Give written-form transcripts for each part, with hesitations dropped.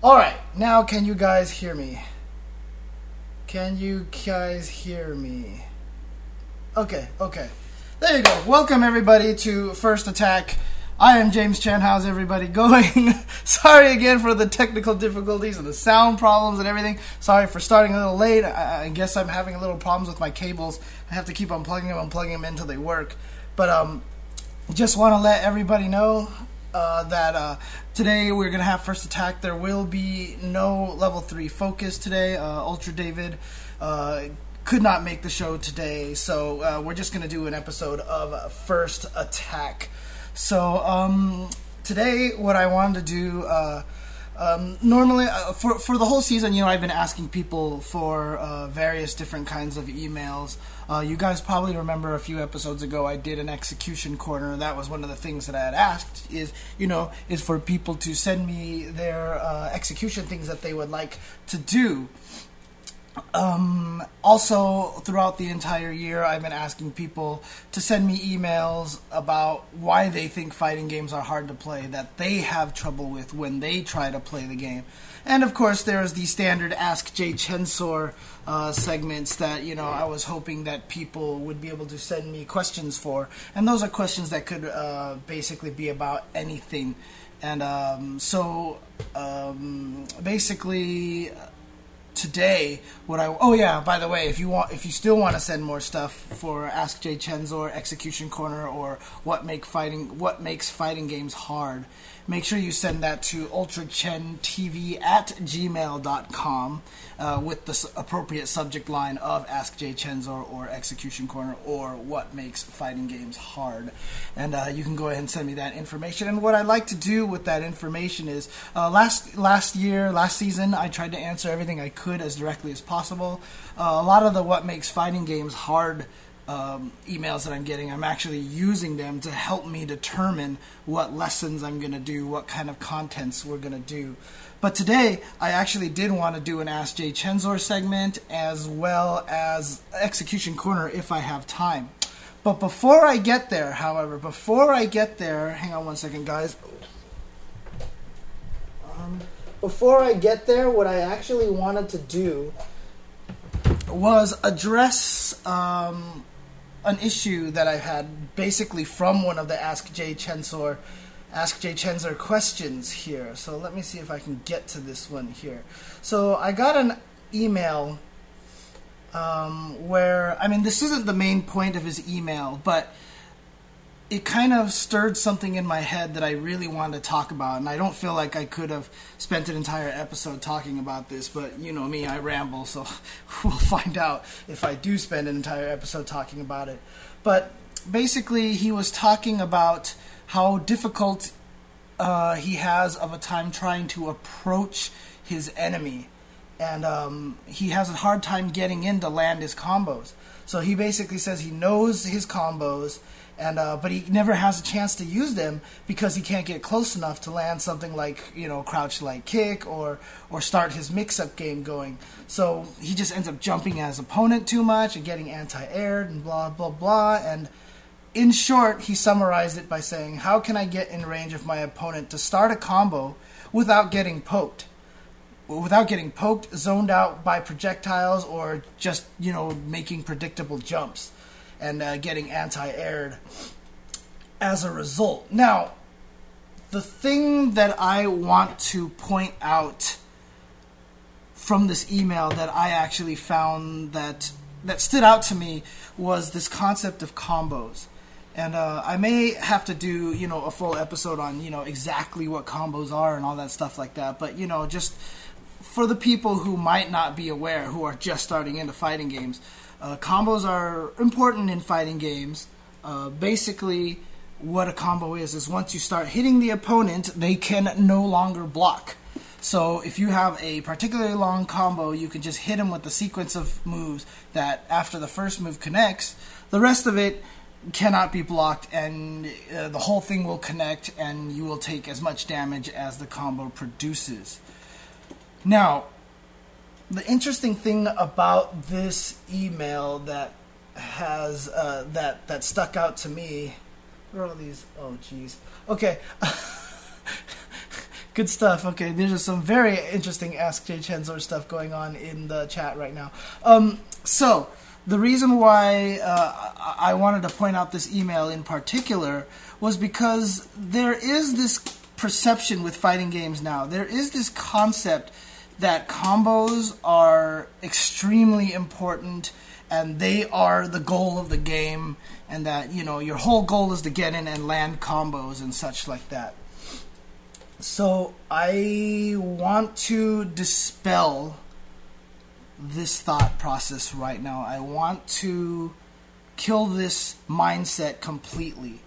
Alright, now can you guys hear me? Can you guys hear me? Okay. There you go. Welcome everybody to First Attack. I am James Chen. How's everybody going? Sorry again for the technical difficulties and the sound problems and everything. Sorry for starting a little late. I guess I'm having a little problems with my cables. I have to keep unplugging them until they work. But just want to let everybody know that today we're going to have First Attack. There will be no level 3 focus today. Ultra David could not make the show today, so we're just going to do an episode of First Attack. So today what I wanted to do, normally for the whole season, you know, I've been asking people for various different kinds of emails. You guys probably remember a few episodes ago I did an execution corner. That was one of the things that I had asked is for people to send me their execution things that they would like to do. Also, throughout the entire year, I've been asking people to send me emails about why they think fighting games are hard to play, that they have trouble with when they try to play the game. And of course, there's the standard Ask jchensor segments that, you know, I was hoping that people would be able to send me questions for. And those are questions that could basically be about anything. And basically today, by the way, if you still want to send more stuff for Ask jchensor, Execution Corner, or what makes fighting games hard, make sure you send that to UltraChenTV at gmail.com with the appropriate subject line of Ask jchensor or Execution Corner or what makes fighting games hard. And you can go ahead and send me that information. And what I'd like to do with that information is last season, I tried to answer everything I could as directly as possible. A lot of the what makes fighting games hard emails that I'm getting, I'm actually using them to help me determine what lessons I'm going to do, what kind of contents we're going to do. But today, I actually did want to do an Ask jchensor segment as well as Execution Corner if I have time. But before I get there, hang on one second, guys. Before I get there, what I actually wanted to do was address an issue that I had basically from one of the Ask jchensor questions here. So let me see if I can get to this one here. So I got an email where, I mean, this isn't the main point of his email, but it kind of stirred something in my head that I really wanted to talk about, and I don't feel like I could have spent an entire episode talking about this, but you know me, I ramble, so we'll find out if I do spend an entire episode talking about it. But basically, he was talking about how difficult he has of a time trying to approach his enemy, and he has a hard time getting in to land his combos. So he basically says he knows his combos, and but he never has a chance to use them because he can't get close enough to land something like, you know, crouch light kick or start his mix-up game going. So he just ends up jumping at his opponent too much and getting anti-aired and blah, blah, blah. And in short, he summarized it by saying, how can I get in range of my opponent to start a combo without getting poked? Without getting poked, zoned out by projectiles, or just, you know, making predictable jumps and getting anti-aired as a result. Now, the thing that I want to point out from this email that I actually found that stood out to me was this concept of combos. And I may have to do, you know, a full episode on, you know, exactly what combos are and all that stuff like that. But, you know, just for the people who might not be aware, who are just starting into fighting games, combos are important in fighting games. Basically, what a combo is once you start hitting the opponent, they can no longer block. So if you have a particularly long combo, you can just hit them with a sequence of moves that after the first move connects, the rest of it cannot be blocked, and the whole thing will connect, and you will take as much damage as the combo produces. Now, the interesting thing about this email that has that stuck out to me, where are all these? Oh, geez. Okay, Good stuff. Okay, there's some very interesting Ask jchensor stuff going on in the chat right now. So, the reason why I wanted to point out this email in particular was because there is this perception with fighting games now. There is this concept that combos are extremely important and they are the goal of the game, and that, you know, your whole goal is to get in and land combos and such like that. So I want to dispel this thought process right now. I want to kill this mindset completely.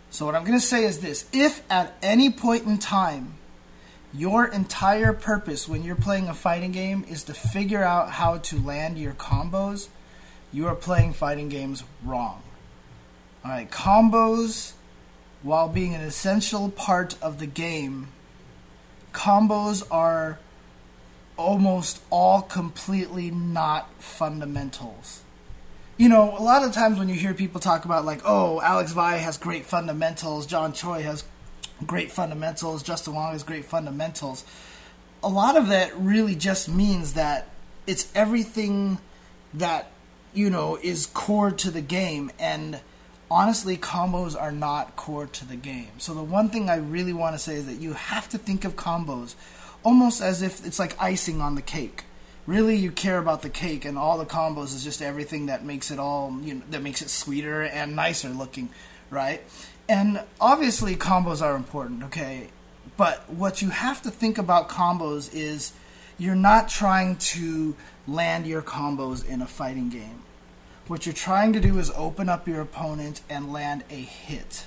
So what I'm going to say is this: if at any point in time your entire purpose when you're playing a fighting game is to figure out how to land your combos, you are playing fighting games wrong. Alright, combos, while being an essential part of the game, combos are almost all completely not fundamentals. You know, a lot of times when you hear people talk about, like, oh, Alex Vai has great fundamentals, John Choi has great fundamentals, Justin Wong has great fundamentals, a lot of that really just means that it's everything that, you know, is core to the game, and honestly, combos are not core to the game. So the one thing I really want to say is that you have to think of combos almost as if it's like icing on the cake. Really, you care about the cake, and all the combos is just everything that makes it all, you know, that makes it sweeter and nicer looking, right? And obviously, combos are important, okay? But what you have to think about combos is you're not trying to land your combos in a fighting game. What you're trying to do is open up your opponent and land a hit.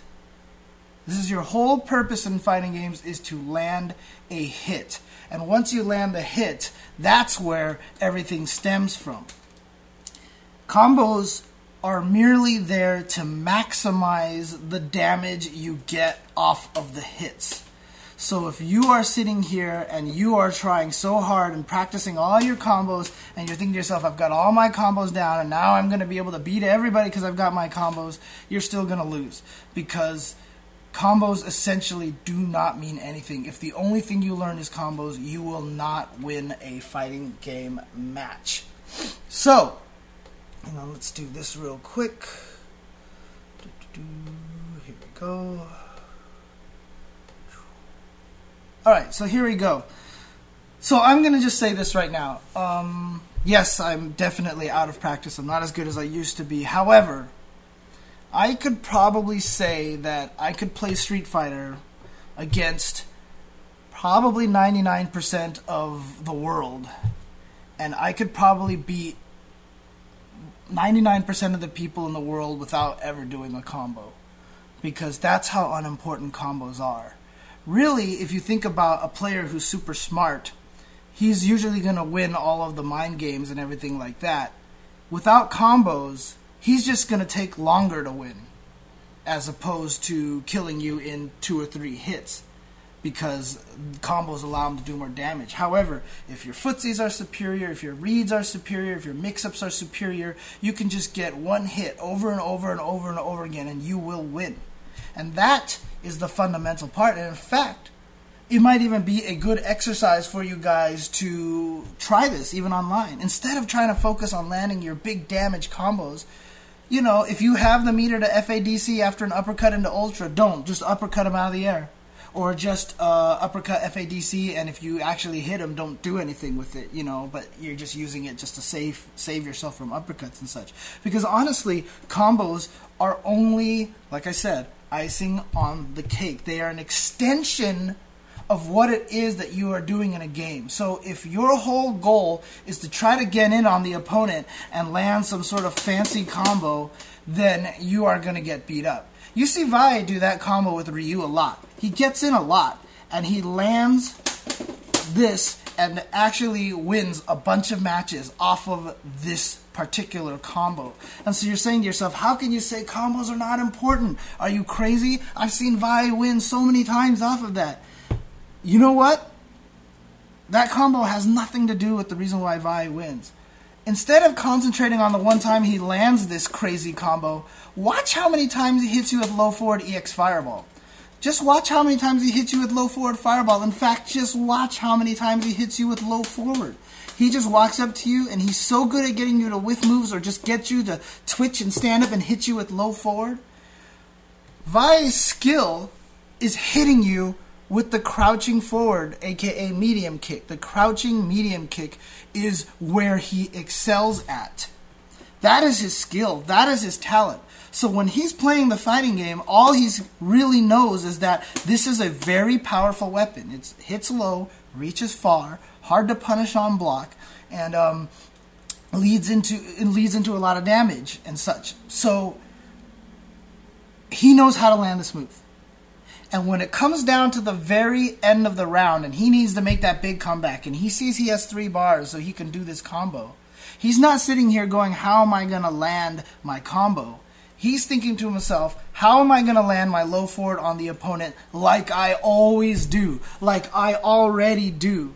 This is your whole purpose in fighting games, is to land a hit. And once you land a hit, that's where everything stems from. Combos are merely there to maximize the damage you get off of the hits. So if you are sitting here and you are trying so hard and practicing all your combos, and you're thinking to yourself, I've got all my combos down and now I'm going to be able to beat everybody because I've got my combos, you're still going to lose. Because combos essentially do not mean anything. If the only thing you learn is combos, you will not win a fighting game match. So, let's do this real quick. Here we go. Alright, so here we go. So I'm going to just say this right now. Yes, I'm definitely out of practice. I'm not as good as I used to be. However, I could probably say that I could play Street Fighter against probably 99% of the world. And I could probably beat 99% of the people in the world without ever doing a combo. Because that's how unimportant combos are. Really, if you think about a player who's super smart, he's usually going to win all of the mind games and everything like that. Without combos, he's just going to take longer to win, as opposed to killing you in 2 or 3 hits, because combos allow him to do more damage. However, if your footsies are superior, if your reads are superior, if your mix-ups are superior, you can just get one hit over and over and over and over again, and you will win. And that is the fundamental part. And in fact, it might even be a good exercise for you guys to try this, even online. Instead of trying to focus on landing your big damage combos, if you have the meter to FADC after an uppercut into Ultra, don't. Just uppercut him out of the air. Or just uppercut FADC, and if you actually hit him, don't do anything with it, but you're just using it just to save yourself from uppercuts and such. Because honestly, combos are only, like I said, icing on the cake. They are an extension of what it is that you are doing in a game. So if your whole goal is to try to get in on the opponent and land some sort of fancy combo, then you are going to get beat up. You see Vi do that combo with Ryu a lot. He gets in a lot, and he lands this and actually wins a bunch of matches off of this particular combo. And so you're saying to yourself, how can you say combos are not important? Are you crazy? I've seen Vi win so many times off of that. You know what? That combo has nothing to do with the reason why Vi wins. Instead of concentrating on the one time he lands this crazy combo, watch how many times he hits you with low forward EX Fireball. Just watch how many times he hits you with low forward fireball. In fact, just watch how many times he hits you with low forward. He just walks up to you, and he's so good at getting you to whiff moves or just get you to twitch and stand up and hit you with low forward. Vi's skill is hitting you with the crouching forward, aka medium kick. The crouching medium kick is where he excels at. That is his skill. That is his talent. So when he's playing the fighting game, all he really knows is that this is a very powerful weapon. It hits low, reaches far, hard to punish on block, and leads into a lot of damage and such. So he knows how to land this move. And when it comes down to the very end of the round and he needs to make that big comeback and he sees he has 3 bars so he can do this combo, he's not sitting here going, how am I going to land my combo? He's thinking to himself, how am I going to land my low forward on the opponent like I always do, like I already do?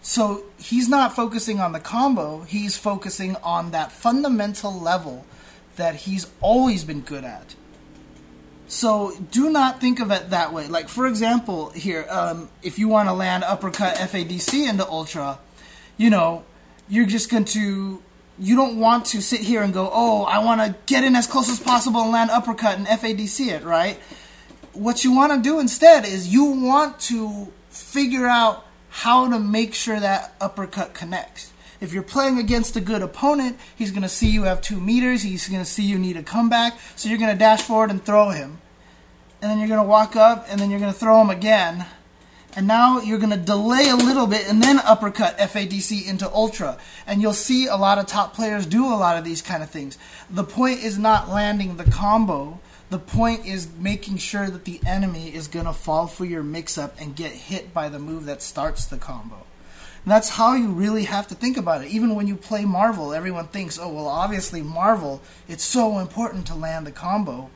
So he's not focusing on the combo, he's focusing on that fundamental level that he's always been good at. So do not think of it that way. Like, for example, here, if you want to land uppercut FADC into Ultra, you're just going to... You don't want to sit here and go, oh, I want to get in as close as possible and land uppercut and FADC it, right? What you want to do instead is you want to figure out how to make sure that uppercut connects. If you're playing against a good opponent, he's going to see you have 2 meters, he's going to see you need a comeback, so you're going to dash forward and throw him. And then you're going to walk up, and then you're going to throw him again. And now you're going to delay a little bit and then uppercut FADC into Ultra. And you'll see a lot of top players do a lot of these kind of things. The point is not landing the combo. The point is making sure that the enemy is going to fall for your mix-up and get hit by the move that starts the combo. And that's how you really have to think about it. Even when you play Marvel, everyone thinks, oh, well, obviously Marvel, it's so important to land the combo.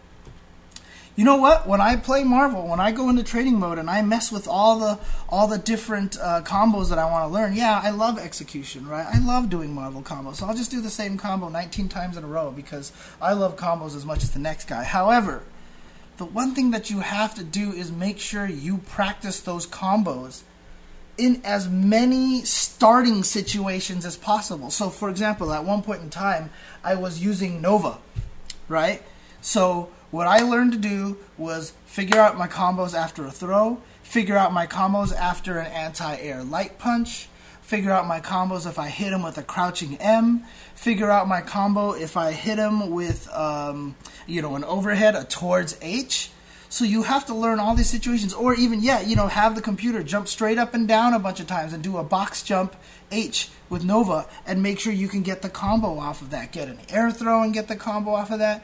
You know what? When I play Marvel, when I go into training mode and I mess with all the different combos that I want to learn, yeah, I love execution, right? I love doing Marvel combos. So I'll just do the same combo 19 times in a row because I love combos as much as the next guy. However, the one thing that you have to do is make sure you practice those combos in as many starting situations as possible. So, for example, at one point in time, I was using Nova, right? So what I learned to do was figure out my combos after a throw, figure out my combos after an anti-air light punch, figure out my combos if I hit him with a crouching M, figure out my combo if I hit him with an overhead, a towards H. So you have to learn all these situations, or even, have the computer jump straight up and down a bunch of times and do a box jump H with Nova and make sure you can get the combo off of that. Get an air throw and get the combo off of that.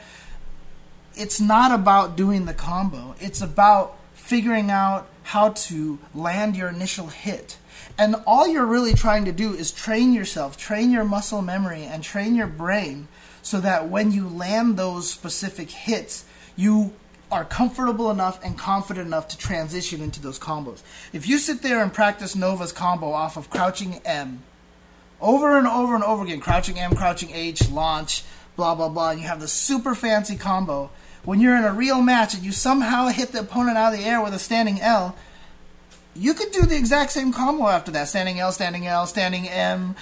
It's not about doing the combo. It's about figuring out how to land your initial hit. And all you're really trying to do is train yourself, train your muscle memory, and train your brain so that when you land those specific hits, you are comfortable enough and confident enough to transition into those combos. If you sit there and practice Nova's combo off of crouching M over and over and over again, crouching M, crouching H, launch, blah, blah, blah, and you have this super fancy combo, when you're in a real match and you somehow hit the opponent out of the air with a standing L, you could do the exact same combo after that. Standing L, standing M,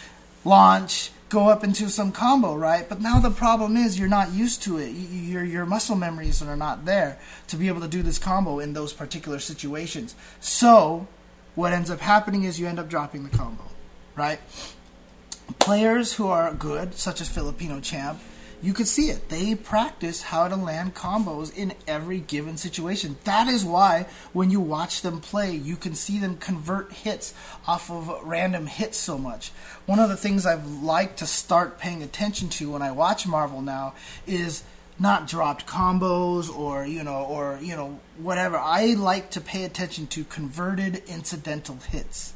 launch, go up into some combo, right? But now the problem is you're not used to it. Your muscle memories are not there to be able to do this combo in those particular situations. So what ends up happening is you end up dropping the combo, right? Players who are good, such as Filipino Champ, you can see it. They practice how to land combos in every given situation. That is why when you watch them play, you can see them convert hits off of random hits so much. One of the things I've liked to start paying attention to when I watch Marvel now is not dropped combos or whatever. I like to pay attention to converted incidental hits.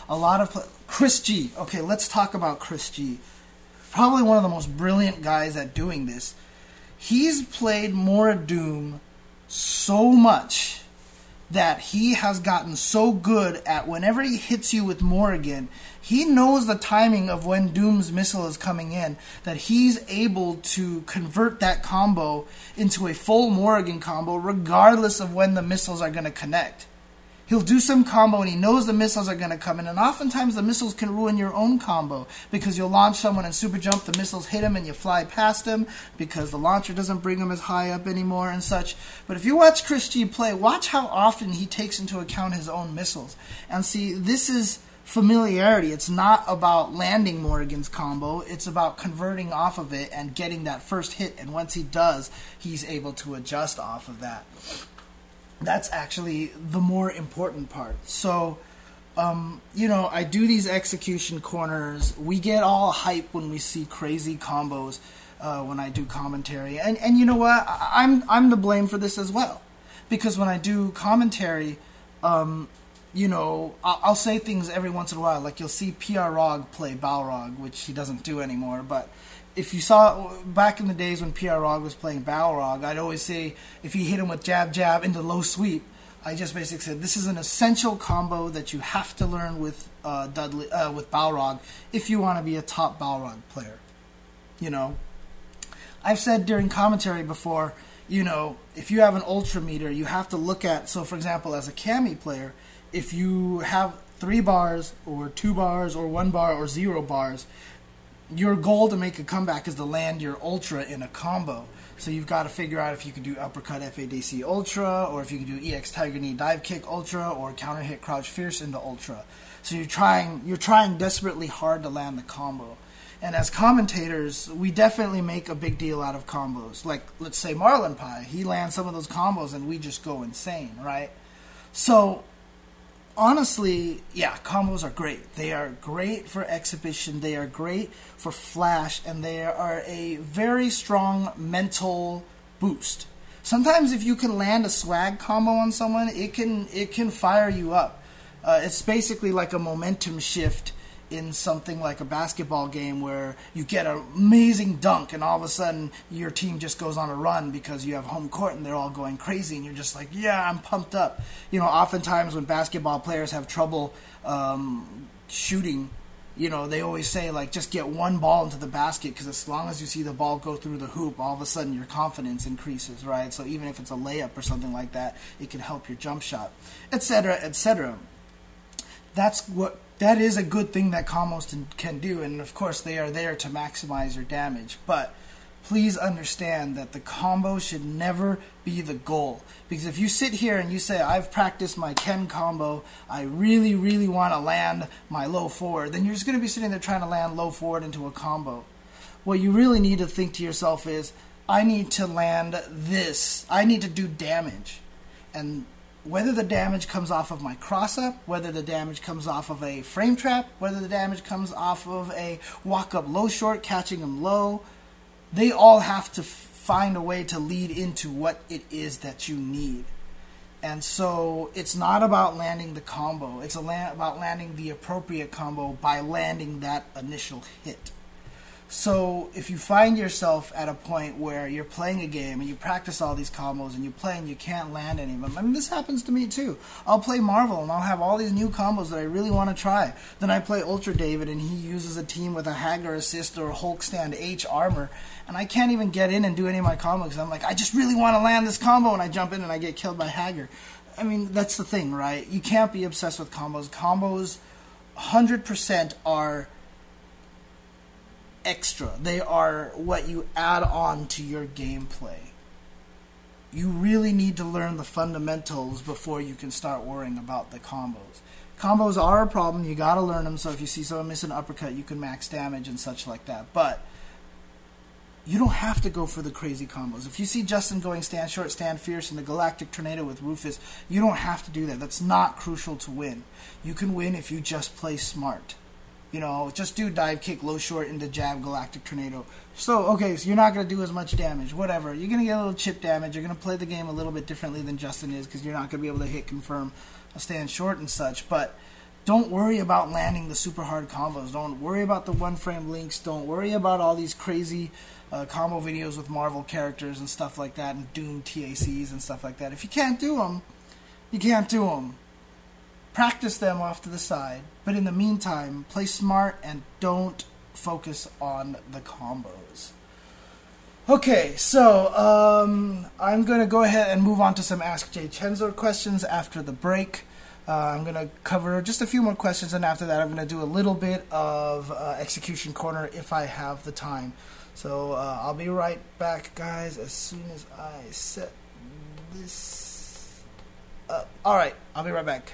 A lot of Chris G. Okay, let's talk about Chris G. Probably one of the most brilliant guys at doing this. He's played Mora Doom so much that he has gotten so good at whenever he hits you with Morrigan, he knows the timing of when Doom's missile is coming in, that he's able to convert that combo into a full Morrigan combo regardless of when the missiles are going to connect. He'll do some combo and he knows the missiles are going to come in, and oftentimes the missiles can ruin your own combo because you'll launch someone and super jump, the missiles hit him and you fly past him because the launcher doesn't bring him as high up anymore and such. But if you watch Chris G play, watch how often he takes into account his own missiles. And see, this is familiarity. It's not about landing Morrigan's combo, it's about converting off of it and getting that first hit, and once he does, he's able to adjust off of that. That's actually the more important part. So, I do these execution corners. We get all hype when we see crazy combos when I do commentary. And you know what? I'm to blame for this as well. Because when I do commentary, I'll say things every once in a while. Like you'll see PR Rog play Balrog, which he doesn't do anymore, but if you saw back in the days when PR Rog was playing Balrog, I'd always say if he hit him with jab jab into low sweep, I just basically said this is an essential combo that you have to learn with with Balrog if you want to be a top Balrog player. I've said during commentary before, if you have an ultra meter, you have to look at, so for example, as a Kami player, if you have 3 bars or 2 bars or 1 bar or 0 bars, your goal to make a comeback is to land your ultra in a combo. So you've got to figure out if you can do uppercut FADC ultra, or if you can do EX Tiger Knee dive kick ultra, or counter hit crouch fierce into ultra. So you're trying desperately hard to land the combo. And as commentators, we definitely make a big deal out of combos. Like, let's say Marlon Pie, he lands some of those combos and we just go insane, right? So honestly, yeah, combos are great. They are great for exhibition, they are great for flash, and they are a very strong mental boost. Sometimes if you can land a swag combo on someone, it can fire you up. It's basically like a momentum shift in something like a basketball game where you get an amazing dunk and all of a sudden your team just goes on a run because you have home court and they're all going crazy and you're just like, yeah, I'm pumped up. Oftentimes when basketball players have trouble shooting, they always say, like, just get one ball into the basket, because as long as you see the ball go through the hoop, all of a sudden your confidence increases, right? So even if it's a layup or something like that, it can help your jump shot, etc., etc. That is a good thing that combos can do, and of course they are there to maximize your damage, but please understand that the combo should never be the goal. Because if you sit here and you say, I've practiced my Ken combo, I really, really want to land my low forward, then you're just going to be sitting there trying to land low forward into a combo. What you really need to think to yourself is, I need to land this. I need to do damage. And whether the damage comes off of my cross-up, whether the damage comes off of a frame trap, whether the damage comes off of a walk-up low short, catching them low, they all have to find a way to lead into what it is that you need. And so it's not about landing the combo. It's about landing the appropriate combo by landing that initial hit. So if you find yourself at a point where you're playing a game and you practice all these combos and you play and you can't land any of them, I mean, this happens to me too. I'll play Marvel and I'll have all these new combos that I really want to try. Then I play Ultra David and he uses a team with a Hagar assist or a Hulk stand H armor, and I can't even get in and do any of my combos because I'm like, I just really want to land this combo, and I jump in and I get killed by Hagar. I mean, that's the thing, right? You can't be obsessed with combos. Combos 100% are extra. They are what you add on to your gameplay. You really need to learn the fundamentals before you can start worrying about the combos. Combos are a problem. You gotta learn them, so if you see someone miss an uppercut, you can max damage and such like that. But you don't have to go for the crazy combos. If you see Justin going stand short, stand fierce in the Galactic Tornado with Rufus, you don't have to do that. That's not crucial to win. You can win if you just play smart. Just do dive kick, low short into jab, Galactic Tornado. So you're not going to do as much damage. Whatever. You're going to get a little chip damage. You're going to play the game a little bit differently than Justin is because you're not going to be able to hit confirm a stand short and such. But don't worry about landing the super hard combos. Don't worry about the one-frame links. Don't worry about all these crazy combo videos with Marvel characters and stuff like that, and Doom TACs and stuff like that. If you can't do them, you can't do them. Practice them off to the side, but in the meantime, play smart and don't focus on the combos. Okay, so I'm going to go ahead and move on to some Ask jchensor questions after the break. I'm going to cover just a few more questions, and after that I'm going to do a little bit of Execution Corner if I have the time. So I'll be right back, guys, as soon as I set this up. Alright, I'll be right back.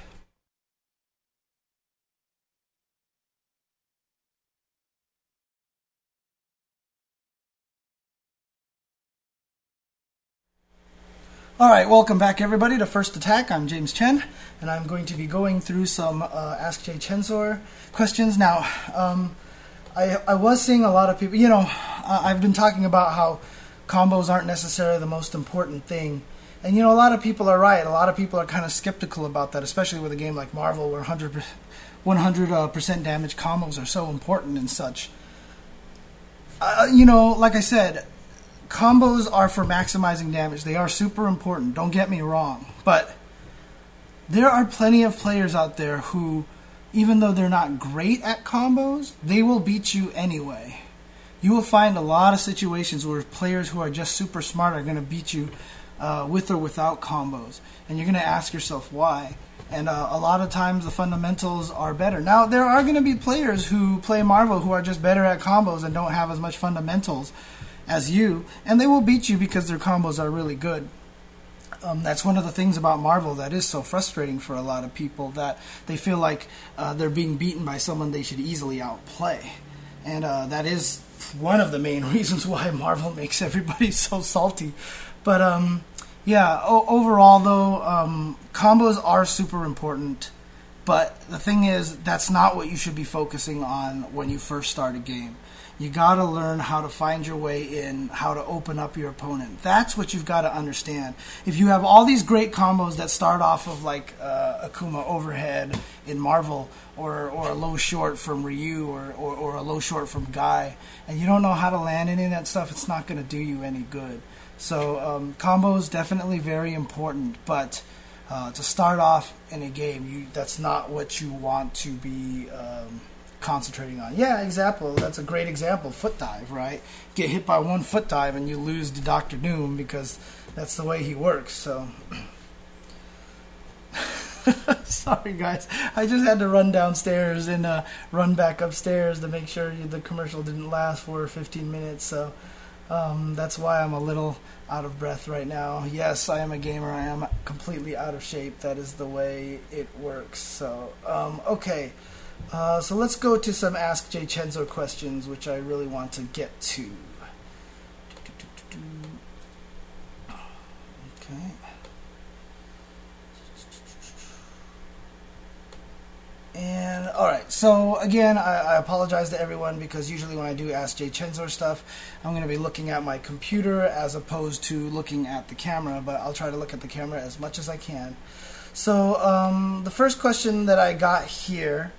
Alright, welcome back everybody to First Attack. I'm James Chen, and I'm going to be going through some Ask jchensor questions. Now, I was seeing a lot of people, I've been talking about how combos aren't necessarily the most important thing. And, a lot of people are right. A lot of people are kind of skeptical about that, especially with a game like Marvel where 100% damage combos are so important and such. Like I said, combos are for maximizing damage. They are super important, don't get me wrong. But there are plenty of players out there who, even though they're not great at combos, they will beat you anyway. You will find a lot of situations where players who are just super smart are going to beat you with or without combos. And you're going to ask yourself why. And a lot of times the fundamentals are better. Now, there are going to be players who play Marvel who are just better at combos and don't have as much fundamentals as you, and they will beat you because their combos are really good. That's one of the things about Marvel that is so frustrating for a lot of people, that they feel like they're being beaten by someone they should easily outplay. And that is one of the main reasons why Marvel makes everybody so salty. But overall though, combos are super important. But the thing is, that's not what you should be focusing on when you first start a game. You gotta learn how to find your way in, how to open up your opponent. That's what you've got to understand. If you have all these great combos that start off of like Akuma overhead in Marvel, or a low short from Ryu, or a low short from Guy, and you don't know how to land any of that stuff, it's not going to do you any good. So combos definitely very important, but to start off in a game, that's not what you want to be concentrating on. Yeah, example. That's a great example. Foot dive, right? Get hit by one foot dive and you lose to Dr. Doom because that's the way he works. So, sorry guys, I just had to run downstairs and run back upstairs to make sure the commercial didn't last for 15 minutes. So that's why I'm a little out of breath right now. Yes, I am a gamer. I am completely out of shape. That is the way it works. So, okay. So let's go to some Ask jchensor questions, which I really want to get to. Okay. And alright, so again, I apologize to everyone because usually when I do Ask jchensor stuff, I'm going to be looking at my computer as opposed to looking at the camera, but I'll try to look at the camera as much as I can. So the first question that I got here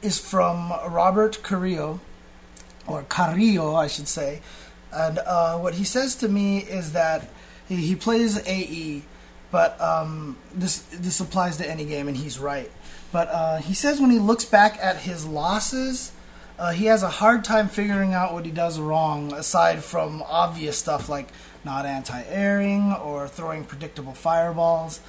is from Robert Carrillo, or Carrillo, I should say. And what he says to me is that he plays AE, but this applies to any game, and he's right. But he says when he looks back at his losses, he has a hard time figuring out what he does wrong, aside from obvious stuff like not anti-airing or throwing predictable fireballs.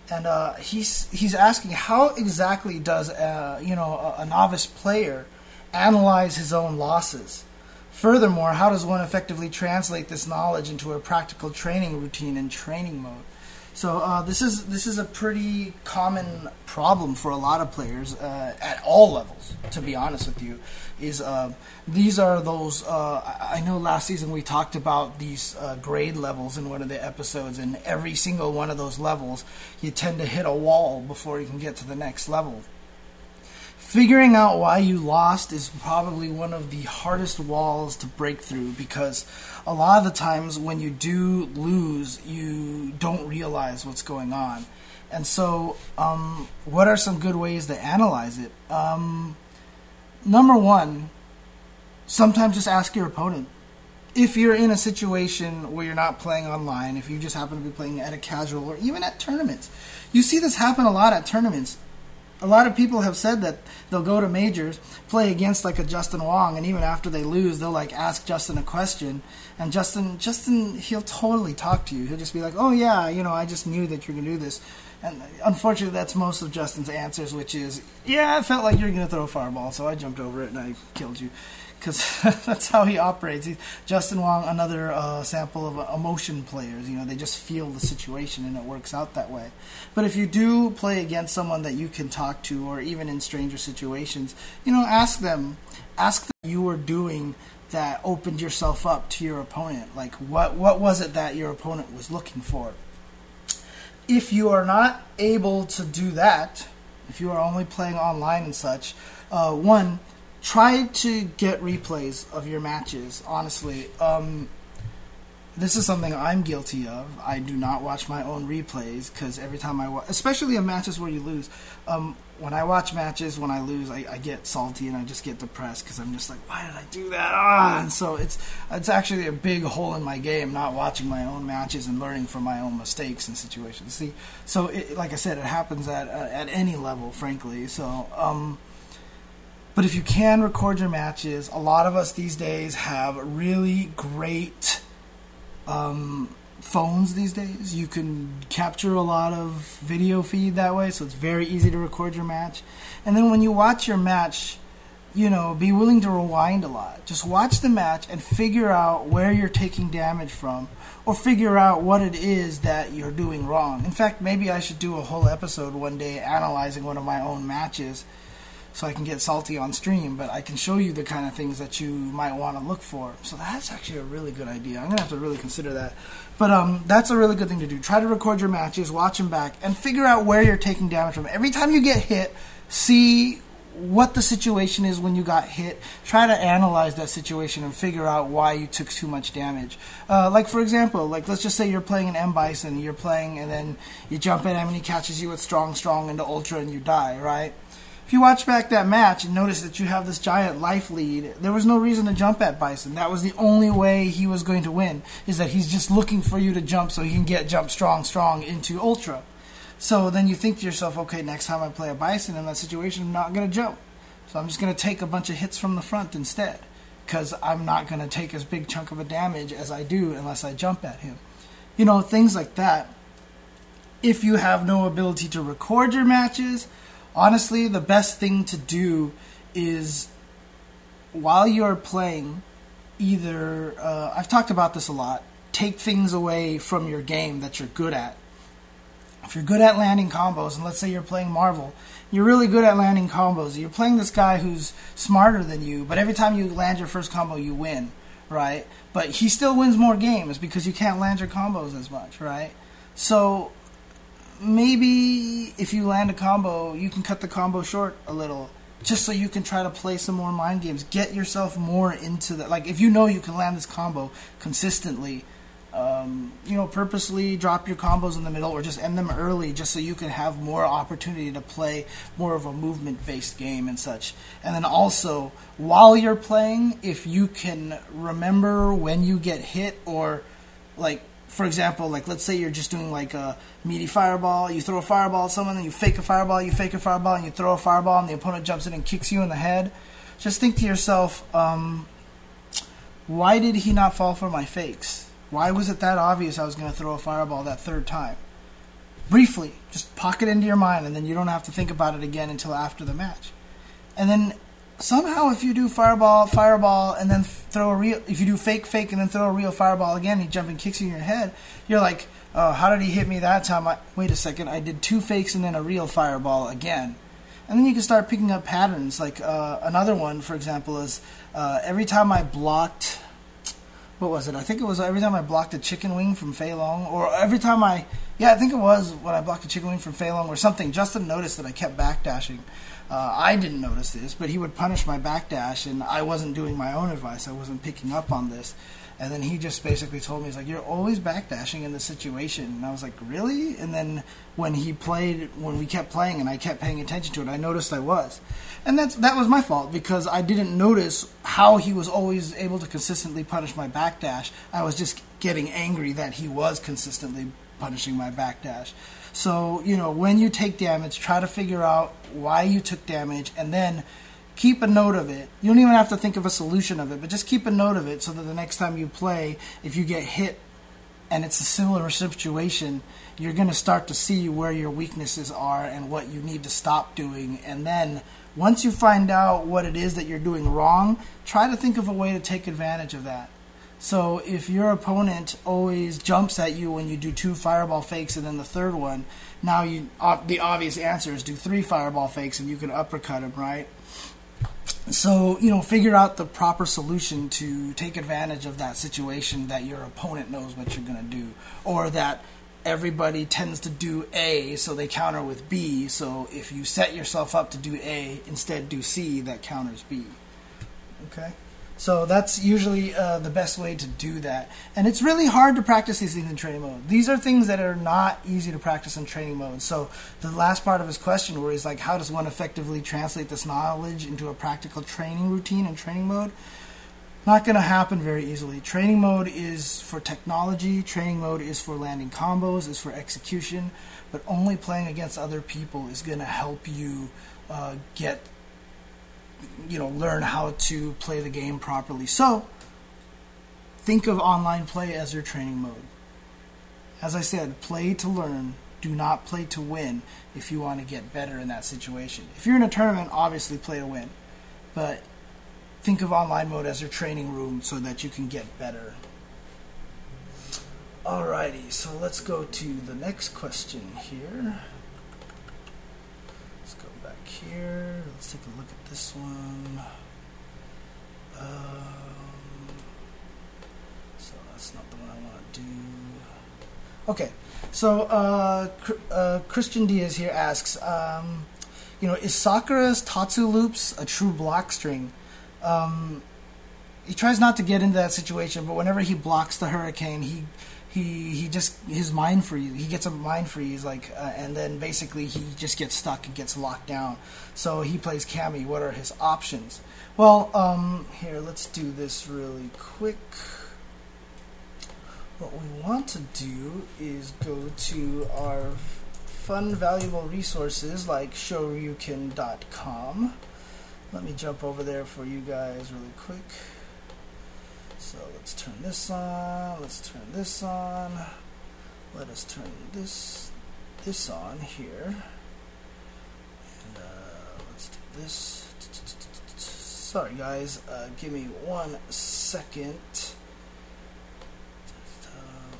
And he's asking, how exactly does a novice player analyze his own losses? Furthermore, how does one effectively translate this knowledge into a practical training routine and training mode? So this is a pretty common problem for a lot of players at all levels, to be honest with you. These are those, I know last season we talked about these grade levels in one of the episodes, and every single one of those levels you tend to hit a wall before you can get to the next level. Figuring out why you lost is probably one of the hardest walls to break through, because a lot of the times when you do lose, you don't realize what's going on. And so, what are some good ways to analyze it? Number one, sometimes just ask your opponent. if you're in a situation where you're not playing online, if you just happen to be playing at a casual or even at tournaments, you see this happen a lot at tournaments. A lot of people have said that they'll go to majors, play against like a Justin Wong, and even after they lose, they'll like ask Justin a question, and Justin, he'll totally talk to you. He'll just be like, "Oh yeah, I just knew that you're gonna do this." And unfortunately, that's most of Justin's answers, which is, "Yeah, I felt like you were gonna throw a fireball, so I jumped over it and I killed you." Because that's how he operates. Justin Wong, another sample of emotion players. They just feel the situation and it works out that way. But if you do play against someone that you can talk to, or even in stranger situations, ask them what you were doing that opened yourself up to your opponent. Like, what was it that your opponent was looking for? If you are not able to do that, if you are only playing online and such, try to get replays of your matches, honestly. This is something I'm guilty of. I do not watch my own replays, because every time I watch, especially in matches where you lose, when I watch matches, when I lose, I get salty and I just get depressed, because I'm just like, why did I do that? And so it's actually a big hole in my game, not watching my own matches and learning from my own mistakes and situations. See, so like I said, it happens at any level, frankly. So, but if you can record your matches, a lot of us these days have really great phones these days. You can capture a lot of video feed that way, so it's very easy to record your match. And then when you watch your match, be willing to rewind a lot. Just watch the match and figure out where you're taking damage from, or figure out what it is that you're doing wrong. In fact, maybe I should do a whole episode one day analyzing one of my own matches, so I can get salty on stream, but I can show you the kind of things that you might want to look for. So that's actually a really good idea. I'm going to have to really consider that. But that's a really good thing to do. Try to record your matches, watch them back, and figure out where you're taking damage from. Every time you get hit, see what the situation is when you got hit. Try to analyze that situation and figure out why you took too much damage. Like, for example, let's just say you're playing an M Bison, you're playing, and then you jump at him and he catches you with strong into Ultra and you die, right? If you watch back that match and notice that you have this giant life lead, there was no reason to jump at Bison. That was the only way he was going to win, is that he's just looking for you to jump so he can get jump strong into Ultra. So then you think to yourself, okay, next time I play a Bison in that situation, I'm not going to jump. So I'm just going to take a bunch of hits from the front instead, because I'm not going to take as big chunk of a damage as I do unless I jump at him. Things like that. If you have no ability to record your matches, honestly, the best thing to do is, while you're playing, either, I've talked about this a lot, take things away from your game that you're good at. If you're good at landing combos, and let's say you're playing Marvel, you're really good at landing combos. You're playing this guy who's smarter than you, but every time you land your first combo, you win, right? But he still wins more games because you can't land your combos as much, right? So maybe if you land a combo, you can cut the combo short a little, just so you can try to play some more mind games. Get yourself more into that. Like, if you know you can land this combo consistently, purposely drop your combos in the middle or just end them early, just so you can have more opportunity to play more of a movement-based game and such. And then also, while you're playing, if you can remember when you get hit, or for example, let's say you're just doing a meaty fireball, you throw a fireball at someone, and you fake a fireball, and you throw a fireball, and the opponent jumps in and kicks you in the head. Just think to yourself, why did he not fall for my fakes? Why was it that obvious I was going to throw a fireball that third time? Briefly, just pocket into your mind, and then you don't have to think about it again until after the match. And then somehow, if you do fireball, and then if you do fake, and then throw a real fireball again, he jumps and kicks you in your head, you're like, oh, how did he hit me that time? Wait a second, I did 2 fakes and then a real fireball again. And then you can start picking up patterns. Another one, for example, is every time I blocked, what was it? I think it was every time I blocked a chicken wing from Fei Long, or every time I think it was when I blocked a chicken wing from Fei Long or something. Justin noticed that I kept backdashing. I didn't notice this, but he would punish my backdash, and I wasn't doing my own advice. I wasn't picking up on this. And then he just basically told me, he's like, you're always backdashing in this situation. And I was like, really? And then when we kept playing and I kept paying attention to it, I noticed I was. And that was my fault, because I didn't notice how he was always able to consistently punish my backdash. I was just getting angry that he was consistently punishing my backdash. So, when you take damage, try to figure out why you took damage, and then keep a note of it. You don't even have to think of a solution of it, but just keep a note of it so that the next time you play, if you get hit and it's a similar situation, you're going to start to see where your weaknesses are and what you need to stop doing. And then once you find out what it is that you're doing wrong, try to think of a way to take advantage of that. So if your opponent always jumps at you when you do 2 fireball fakes and then the third one, now the obvious answer is do 3 fireball fakes and you can uppercut him, right? So, figure out the proper solution to take advantage of that situation that your opponent knows what you're going to do. Or that everybody tends to do A, so they counter with B. So if you set yourself up to do A, instead do C, that counters B. Okay? So that's usually the best way to do that. And it's really hard to practice these things in training mode. These are things that are not easy to practice in training mode. So the last part of his question, where he's like, how does one effectively translate this knowledge into a practical training routine in training mode? Not going to happen very easily. Training mode is for technology. Training mode is for landing combos, is for execution. But only playing against other people is going to help you learn how to play the game properly. So, think of online play as your training mode. As I said, play to learn. Do not play to win if you want to get better in that situation. If you're in a tournament, obviously play to win. But think of online mode as your training room so that you can get better. Alrighty, so let's go to the next question here. Here, let's take a look at this one. So that's not the one I want to do. Okay, so Christian Diaz here asks, is Sakura's Tatsu loops a true block string? He tries not to get into that situation, but whenever he blocks the hurricane, he just his mind freeze. He gets a mind freeze, and then basically he just gets stuck and gets locked down. So he plays Kami. What are his options? Well, here, let's do this really quick. What we want to do is go to our fun, valuable resources like shoryuken.com. Let me jump over there for you guys really quick. So let's turn this on, let's turn this on, let us turn this on here, and let's do this. Sorry guys, give me 1 second.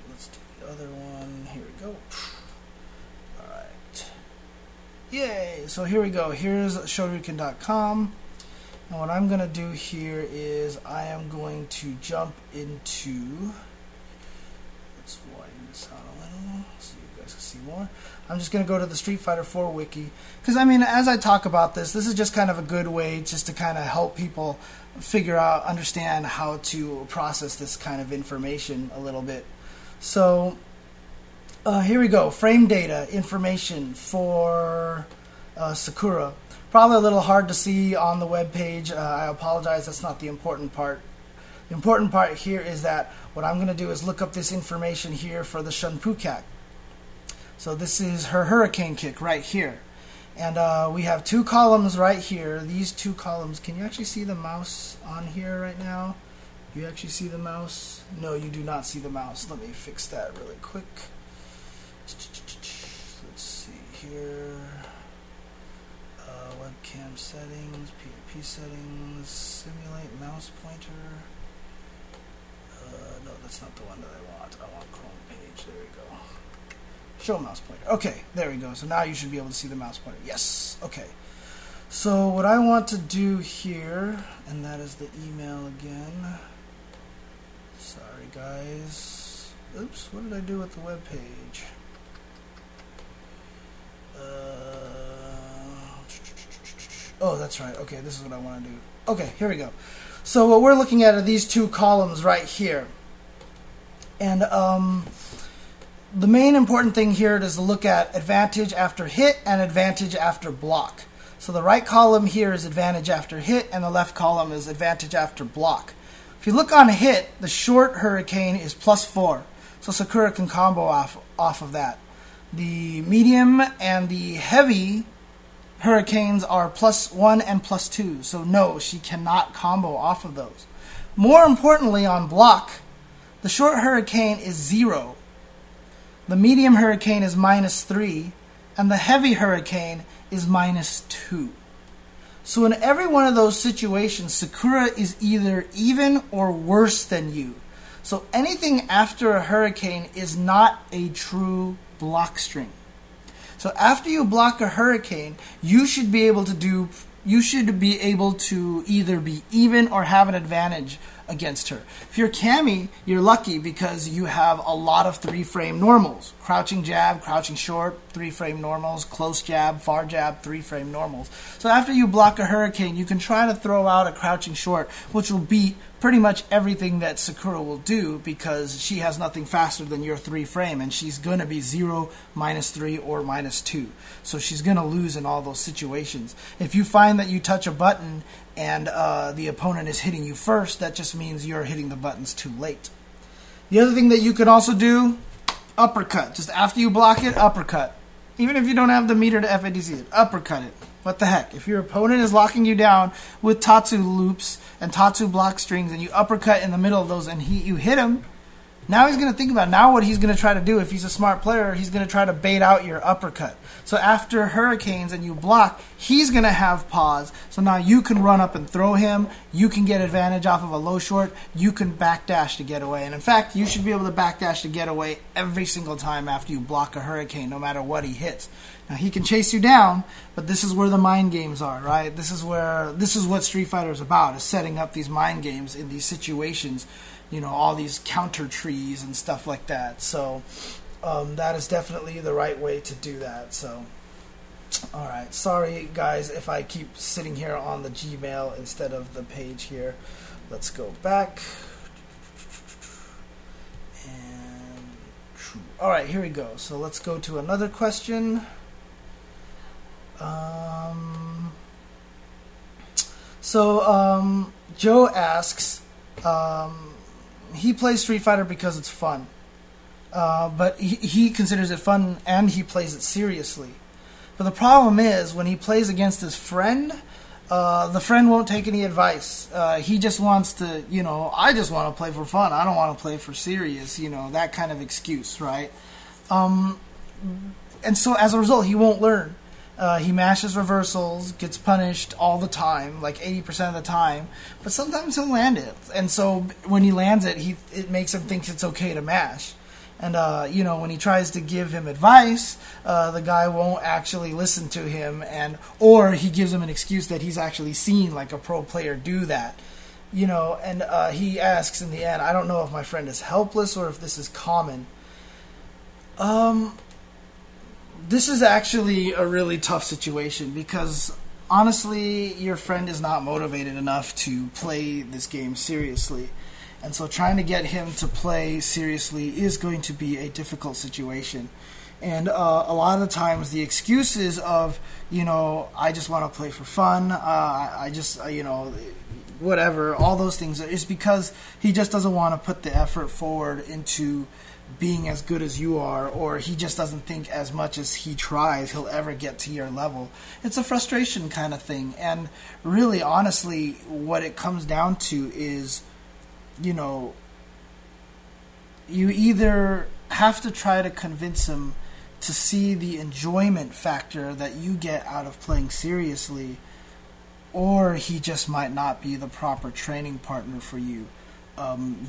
Let's do the other one, here we go. Alright. Yay! So here we go, here's shoryuken.com. And what I'm going to do here is I am going to jump into, let's widen this out a little so you guys can see more. I'm just going to go to the Street Fighter 4 wiki, because as I talk about this is just kind of a good way just to kind of help people understand how to process this kind of information a little bit. So here we go, frame data information for Sakura. Probably a little hard to see on the web page. I apologize, that's not the important part. The important part here is that what I'm going to do is look up this information here for the Shunpukak. So this is her hurricane kick right here. And we have 2 columns right here. These 2 columns, can you actually see the mouse on here right now? You actually see the mouse? No, you do not see the mouse. Let me fix that really quick. Let's see here. Webcam settings, PAP settings, simulate mouse pointer. No, that's not the one that I want. I want Chrome page. There we go. Show mouse pointer. Okay, there we go. So now you should be able to see the mouse pointer. Yes. Okay. So what I want to do here, and that is the email again. Sorry, guys. Oops. What did I do with the web page? Oh, that's right. Okay, this is what I want to do. Okay, here we go. So what we're looking at are these 2 columns right here. And the main important thing here is to look at advantage after hit and advantage after block. So the right column here is advantage after hit, and the left column is advantage after block. If you look on hit, the short hurricane is +4, so Sakura can combo off of that. The medium and the heavy hurricanes are +1 and +2, so no, she cannot combo off of those. More importantly, on block, the short hurricane is 0, the medium hurricane is -3, and the heavy hurricane is -2. So in every one of those situations, Sakura is either even or worse than you. So anything after a hurricane is not a true block string. So after you block a hurricane, you should be able to either be even or have an advantage against her. If you're Cammy, you're lucky because you have a lot of 3-frame normals. Crouching jab, crouching short, 3-frame normals, close jab, far jab, 3-frame normals. So after you block a hurricane, you can try to throw out a crouching short, which will beat pretty much everything that Sakura will do because she has nothing faster than your 3-frame, and she's going to be 0, -3, or -2. So she's going to lose in all those situations. If you find that you touch a button and the opponent is hitting you first, that just means you're hitting the buttons too late. The other thing that you can also do, uppercut. Just after you block it, uppercut. Even if you don't have the meter to FADC it, uppercut it. What the heck? If your opponent is locking you down with Tatsu loops and Tatsu block strings and you uppercut in the middle of those and you hit him, now he's going to think about now what he's going to try to do. If he's a smart player, he's going to try to bait out your uppercut. So after hurricanes and you block, he's going to have pause. So now you can run up and throw him. You can get advantage off of a low short. You can backdash to get away. And in fact, you should be able to backdash to get away every single time after you block a hurricane, no matter what he hits. Now he can chase you down, but this is where the mind games are, right? This is what Street Fighter is about, is setting up these mind games in these situations. You know, all these counter trees and stuff like that. So that is definitely the right way to do that. So, all right. Sorry, guys, if I keep sitting here on the Gmail instead of the page here. Let's go back. And all right, here we go. So let's go to another question. Joe asks, he plays Street Fighter because it's fun, but he considers it fun and he plays it seriously. But the problem is when he plays against his friend, the friend won't take any advice. He just wants to, I just want to play for fun. I don't want to play for serious, that kind of excuse, right? And so as a result, he won't learn. He mashes reversals, gets punished all the time, like 80% of the time, but sometimes he'll land it. And so when he lands it, it makes him think it's okay to mash. And, when he tries to give him advice, the guy won't actually listen to him, or he gives him an excuse that he's actually seen like a pro player do that. And he asks in the end, I don't know if my friend is helpless or if this is common. This is actually a really tough situation because, honestly, your friend is not motivated enough to play this game seriously. And so trying to get him to play seriously is going to be a difficult situation. And a lot of the times the excuses of, I just want to play for fun, whatever, all those things, is because he just doesn't want to put the effort forward into being as good as you are, or he just doesn't think as much as he tries he'll ever get to your level. It's a frustration kind of thing, and really, honestly, what it comes down to is, you either have to try to convince him to see the enjoyment factor that you get out of playing seriously, or he just might not be the proper training partner for you.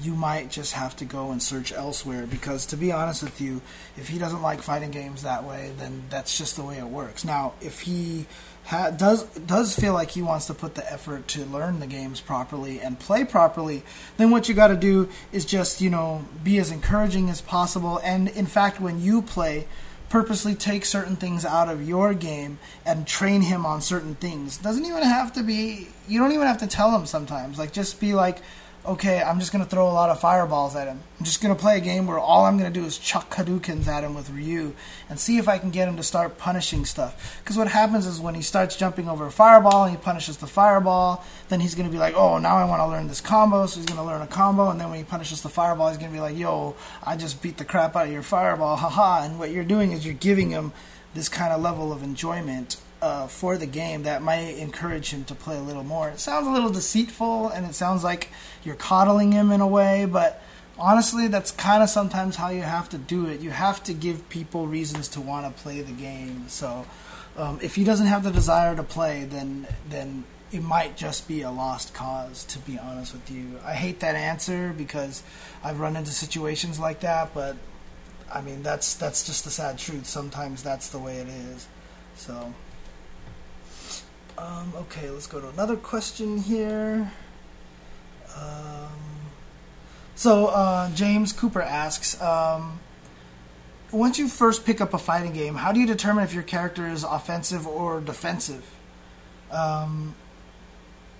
You might just have to go and search elsewhere because, to be honest with you, if he doesn't like fighting games that way, then that's just the way it works. Now, if he does feel like he wants to put the effort to learn the games properly and play properly, then what you got to do is just, be as encouraging as possible. And, in fact, when you play, purposely take certain things out of your game and train him on certain things. Doesn't even have to be, you don't even have to tell him sometimes. Like, just be like, okay, I'm just going to throw a lot of fireballs at him. I'm just going to play a game where all I'm going to do is chuck Hadoukens at him with Ryu and see if I can get him to start punishing stuff. Because what happens is when he starts jumping over a fireball and he punishes the fireball, then he's going to be like, oh, now I want to learn this combo, so he's going to learn a combo, and then when he punishes the fireball, he's going to be like, yo, I just beat the crap out of your fireball, haha. And what you're doing is you're giving him this kind of level of enjoyment for the game that might encourage him to play a little more. It sounds a little deceitful, and it sounds like you're coddling him in a way, but honestly, that's kind of sometimes how you have to do it. You have to give people reasons to want to play the game. So if he doesn't have the desire to play, then it might just be a lost cause, to be honest with you. I hate that answer because I've run into situations like that, but I mean, that's just the sad truth. Sometimes that's the way it is. So okay, let's go to another question here. James Cooper asks, once you first pick up a fighting game, how do you determine if your character is offensive or defensive?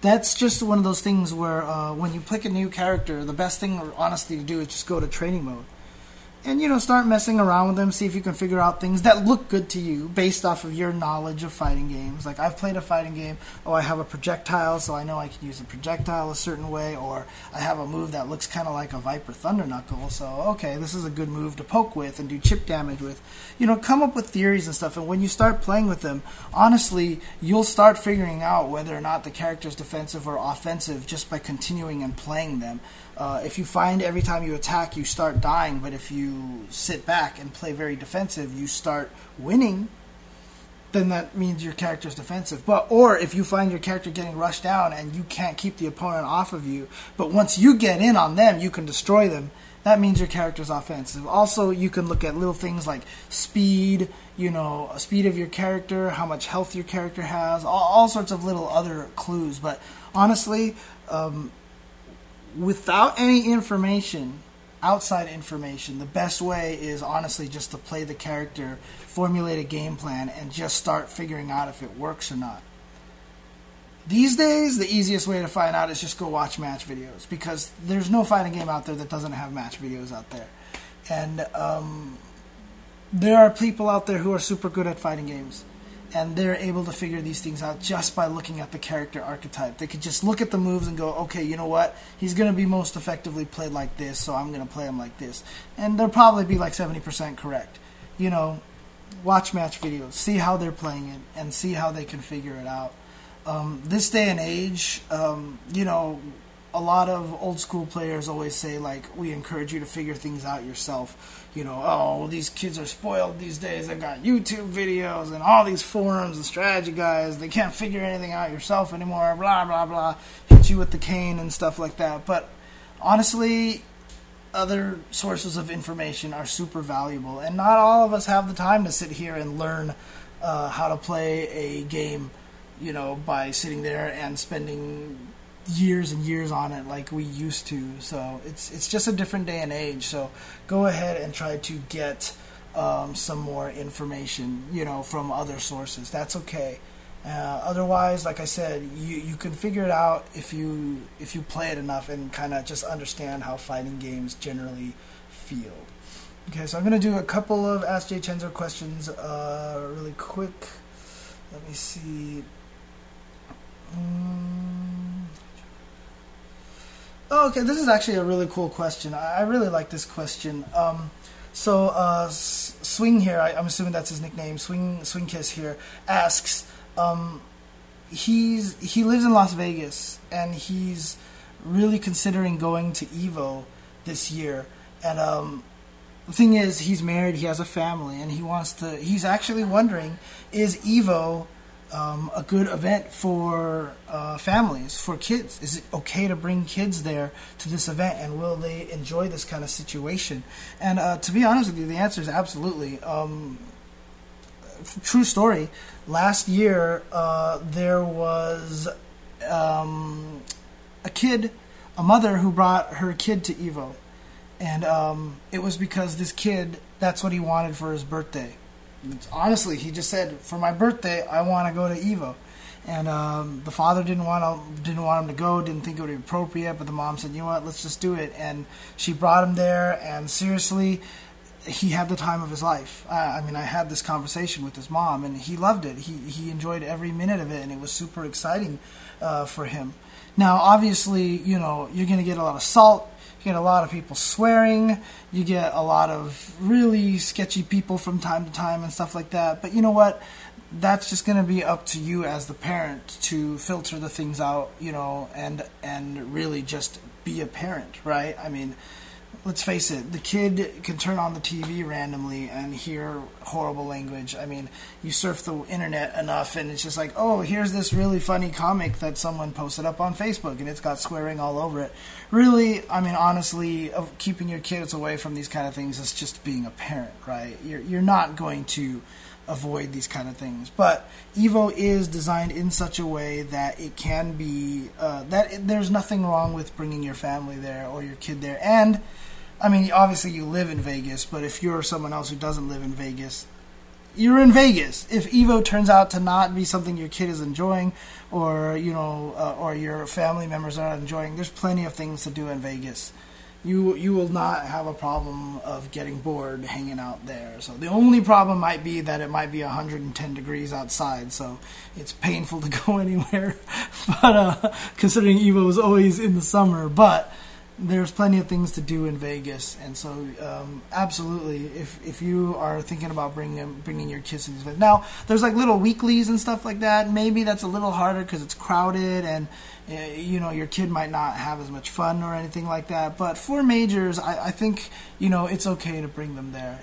That's just one of those things where when you pick a new character, the best thing, honestly, to do is just go to training mode. And, start messing around with them, see if you can figure out things that look good to you based off of your knowledge of fighting games. Like, I've played a fighting game, I have a projectile, so I know I can use a projectile a certain way, or I have a move that looks kind of like a Viper Thunder Knuckle, so, okay, this is a good move to poke with and do chip damage with. Come up with theories and stuff, and when you start playing with them, honestly, you'll start figuring out whether or not the character's defensive or offensive just by continuing and playing them. If you find every time you attack you start dying, but if you sit back and play very defensive, you start winning, then that means your character's defensive. Or if you find your character getting rushed down and you can't keep the opponent off of you, but once you get in on them, you can destroy them, that means your character's offensive. Also, you can look at little things like speed, speed of your character, how much health your character has, all sorts of little other clues. But honestly, without any information, outside information, the best way is honestly just to play the character, formulate a game plan, and just start figuring out if it works or not. These days, the easiest way to find out is just go watch match videos, because there's no fighting game out there that doesn't have match videos out there. And there are people out there who are super good at fighting games, and they're able to figure these things out just by looking at the character archetype. They could just look at the moves and go, okay, you know what? He's going to be most effectively played like this, so I'm going to play him like this. And they'll probably be like 70% correct. Watch match videos, see how they're playing it, and see how they can figure it out. This day and age, a lot of old school players always say, like, we encourage you to figure things out yourself. These kids are spoiled these days. They've got YouTube videos and all these forums and strategy guys. They can't figure anything out yourself anymore, blah, blah, blah. Hit you with the cane and stuff like that. But honestly, other sources of information are super valuable. And not all of us have the time to sit here and learn how to play a game, by sitting there and spending years and years on it like we used to. So it's just a different day and age. So go ahead and try to get some more information, from other sources. That's okay. Otherwise, like I said, you can figure it out if you play it enough and kind of just understand how fighting games generally feel. Okay, so I'm going to do a couple of Ask jchensor questions really quick. Let me see. Okay, this is actually a really cool question. I really like this question. Swing here, I'm assuming that's his nickname, Swing Kiss here, asks, he lives in Las Vegas, and he's really considering going to EVO this year. And the thing is, he's married, he has a family, and he's actually wondering, is EVO a good event for families, for kids? Is it okay to bring kids there to this event, and will they enjoy this kind of situation? And to be honest with you, the answer is absolutely. True story. Last year, there was a mother who brought her kid to EVO, and it was because this kid, that's what he wanted for his birthday. honestly, he just said, for my birthday, I want to go to Evo. And the father didn't want him to go, didn't think it would be appropriate, but the mom said, you know what, let's just do it. And she brought him there, and seriously, he had the time of his life. I mean, I had this conversation with his mom, and he loved it. He enjoyed every minute of it, and it was super exciting for him. Now, obviously, you know, you're going to get a lot of salt. You get a lot of people swearing. You get a lot of really sketchy people from time to time and stuff like that. But you know what? That's just going to be up to you as the parent to filter the things out, you know, and really just be a parent, right? I mean, let's face it, the kid can turn on the TV randomly and hear horrible language. I mean, you surf the internet enough and it's just like, oh, here's this really funny comic that someone posted up on Facebook and it's got swearing all over it. Really, I mean, honestly, keeping your kids away from these kind of things is just being a parent, right? You're not going to avoid these kind of things. But Evo is designed in such a way that it can be, there's nothing wrong with bringing your family there or your kid there. And, I mean, obviously you live in Vegas, but if you're someone else who doesn't live in Vegas, you're in Vegas. If Evo turns out to not be something your kid is enjoying or, you know, or your family members are not enjoying, there's plenty of things to do in Vegas. You will not have a problem of getting bored hanging out there. So the only problem might be that it might be 110 degrees outside, so it's painful to go anywhere. But considering Evo is always in the summer, but there's plenty of things to do in Vegas, and so absolutely, if you are thinking about bringing your kids to these events. Now, there's like little weeklies and stuff like that. Maybe that's a little harder because it's crowded, and you know, your kid might not have as much fun or anything like that. But for majors, I think, you know, it's okay to bring them there.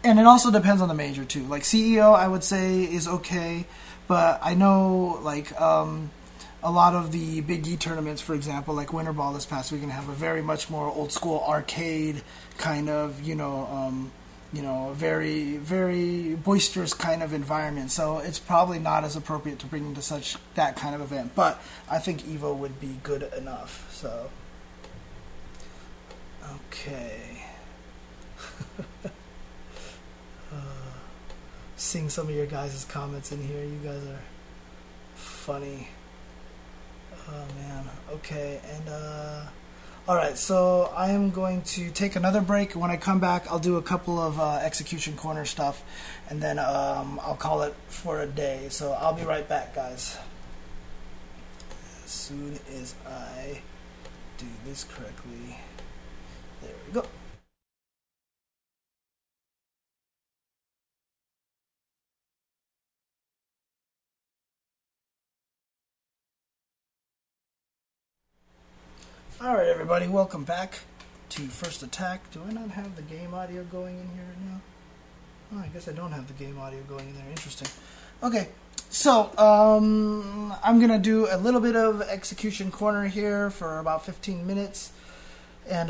And it also depends on the major too. Like CEO, I would say is okay, but I know like a lot of the Big E tournaments, for example, like Winter Ball this past weekend, have a very much more old school arcade kind of, very, very boisterous kind of environment. So it's probably not as appropriate to bring into that kind of event. But I think Evo would be good enough. So, okay. Seeing some of your guys' comments in here. You guys are funny. Oh man, okay, and alright, so I am going to take another break. When I come back, I'll do a couple of Execution Corner stuff, and then I'll call it for a day. So I'll be right back, guys. As soon as I do this correctly. There we go. Alright everybody, welcome back to First Attack. Do I not have the game audio going in here right now? Oh, I guess I don't have the game audio going in there. Interesting. Okay, so I'm going to do a little bit of Execution Corner here for about 15 minutes and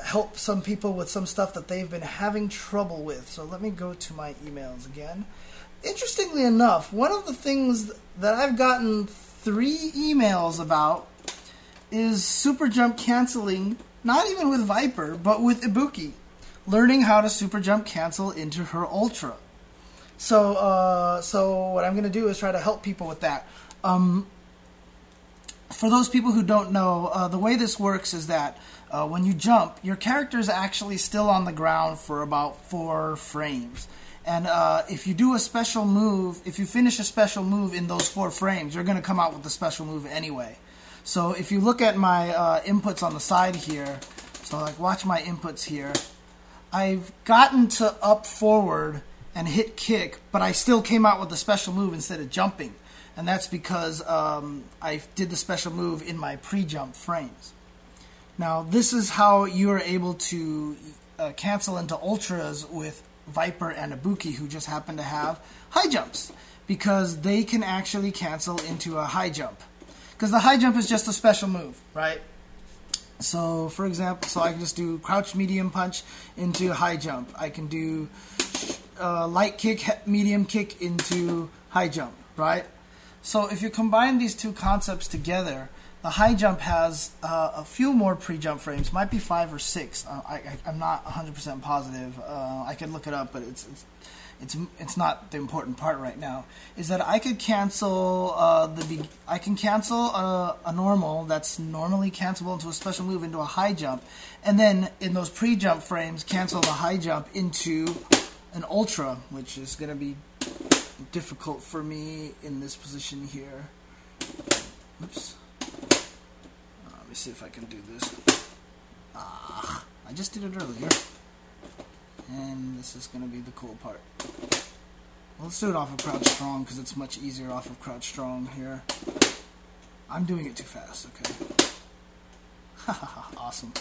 help some people with some stuff that they've been having trouble with. So let me go to my emails again. Interestingly enough, one of the things that I've gotten 3 emails about is super jump canceling, not even with Viper, but with Ibuki, learning how to super jump cancel into her Ultra. So what I'm going to do is try to help people with that. For those people who don't know, the way this works is that when you jump, your character is actually still on the ground for about 4 frames. And if you do a special move, if you finish a special move in those 4 frames, you're going to come out with the special move anyway. So if you look at my inputs on the side here, so like watch my inputs here, I've gotten to up forward and hit kick, but I still came out with the special move instead of jumping. And that's because I did the special move in my pre-jump frames. Now this is how you are able to cancel into Ultras with Viper and Ibuki, who just happen to have high jumps, because they can actually cancel into a high jump. Because the high jump is just a special move, right? So, for example, I can just do crouch medium punch into high jump. I can do light kick, medium kick into high jump, right? So if you combine these two concepts together, the high jump has a few more pre-jump frames, might be 5 or 6. I'm not 100% positive. I could look it up, but it's not the important part right now. Is that I could cancel I can cancel a normal that's normally cancelable into a special move into a high jump, and then in those pre-jump frames cancel the high jump into an ultra, which is going to be difficult for me in this position here. Oops. Let me see if I can do this. I just did it earlier. And this is going to be the cool part. Well, let's do it off of crouch strong because it's much easier off of crouch strong here. I'm doing it too fast, okay. Awesome.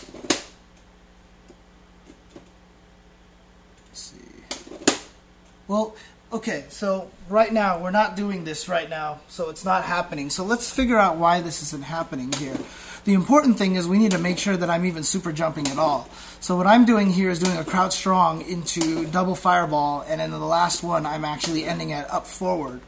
Let's see. Well, okay, so right now, we're not doing this right now, so it's not happening. So let's figure out why this isn't happening here. The important thing is we need to make sure that I'm even super jumping at all. So what I'm doing here is doing a crouch strong into double fireball, and in the last one, I'm actually ending at up forward.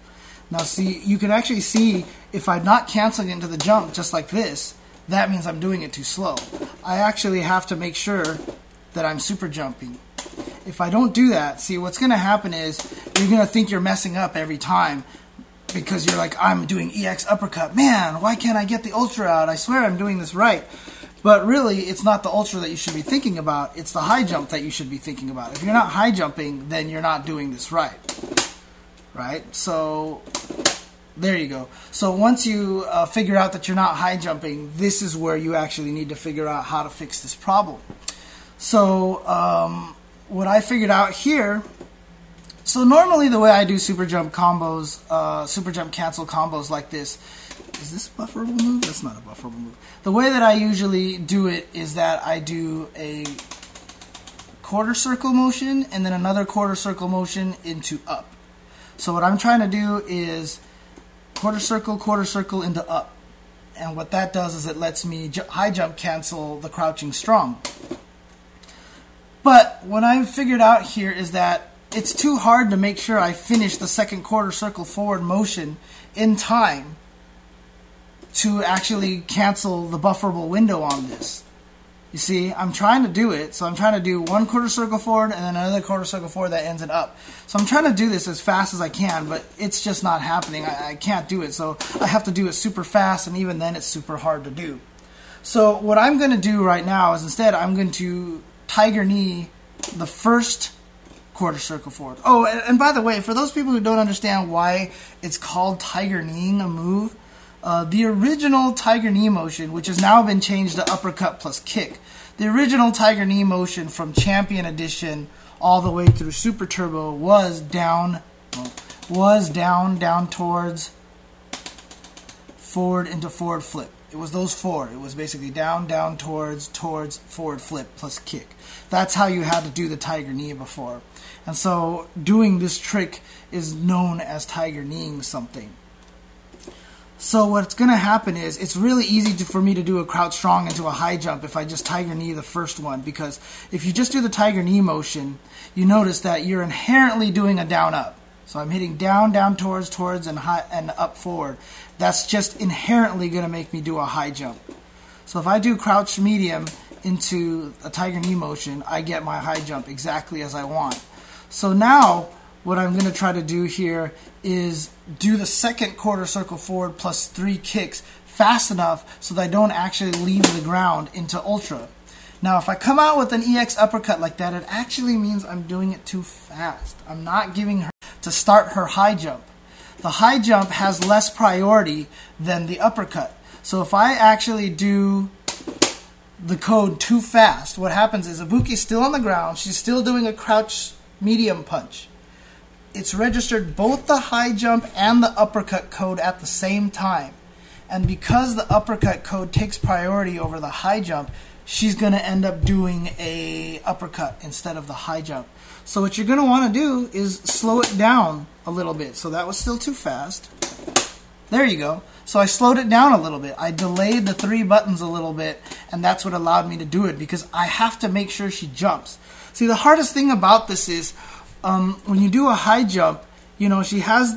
Now see, you can actually see if I'm not canceling into the jump just like this, that means I'm doing it too slow. I actually have to make sure that I'm super jumping. If I don't do that, see what's going to happen is you're going to think you're messing up every time because you're like, I'm doing EX uppercut. Man, why can't I get the ultra out? I swear I'm doing this right. But really, it's not the ultra that you should be thinking about. It's the high jump that you should be thinking about. If you're not high jumping, then you're not doing this right. Right? So there you go. So once you figure out that you're not high jumping, this is where you actually need to figure out how to fix this problem. So what I figured out here, so normally the way I do super jump combos, super jump cancel combos like this, is this a bufferable move? That's not a bufferable move. The way that I usually do it is that I do a quarter circle motion and then another quarter circle motion into up. So what I'm trying to do is quarter circle into up. And what that does is it lets me high jump cancel the crouching strong. But what I've figured out here is that it's too hard to make sure I finish the second quarter circle forward motion in time to actually cancel the bufferable window on this. You see, I'm trying to do it, so I'm trying to do one quarter circle forward and then another quarter circle forward that ends in up. So I'm trying to do this as fast as I can, but it's just not happening. I can't do it, so I have to do it super fast, and even then it's super hard to do. So what I'm going to do right now is instead I'm going to tiger knee the first quarter circle forward. Oh, and by the way, for those people who don't understand why it's called tiger kneeing a move, the original tiger knee motion, which has now been changed to uppercut plus kick, the original tiger knee motion from Champion Edition all the way through Super Turbo was down towards forward into forward flip. It was those four. It was basically down, towards, forward flip plus kick. That's how you had to do the tiger knee before. And so doing this trick is known as tiger kneeing something. So what's going to happen is it's really easy for me to do a crouch strong into a high jump if I just tiger knee the first one, because if you just do the tiger knee motion, you notice that you're inherently doing a down up. So I'm hitting down towards and high and up forward. That's just inherently going to make me do a high jump. So if I do crouch medium into a tiger knee motion, I get my high jump exactly as I want. So now what I'm going to try to do here is do the second quarter circle forward plus 3 kicks fast enough so that I don't actually leave the ground into ultra. Now if I come out with an EX uppercut like that, it actually means I'm doing it too fast. I'm not giving her to start her high jump. The high jump has less priority than the uppercut. So if I actually do the code too fast, what happens is Ibuki's still on the ground, she's still doing a crouch medium punch. It's registered both the high jump and the uppercut code at the same time. And because the uppercut code takes priority over the high jump, she's going to end up doing a uppercut instead of the high jump. So what you're going to want to do is slow it down a little bit. So that was still too fast. There you go. So I slowed it down a little bit. I delayed the 3 buttons a little bit, and that's what allowed me to do it, because I have to make sure she jumps. See, the hardest thing about this is when you do a high jump, you know, she has,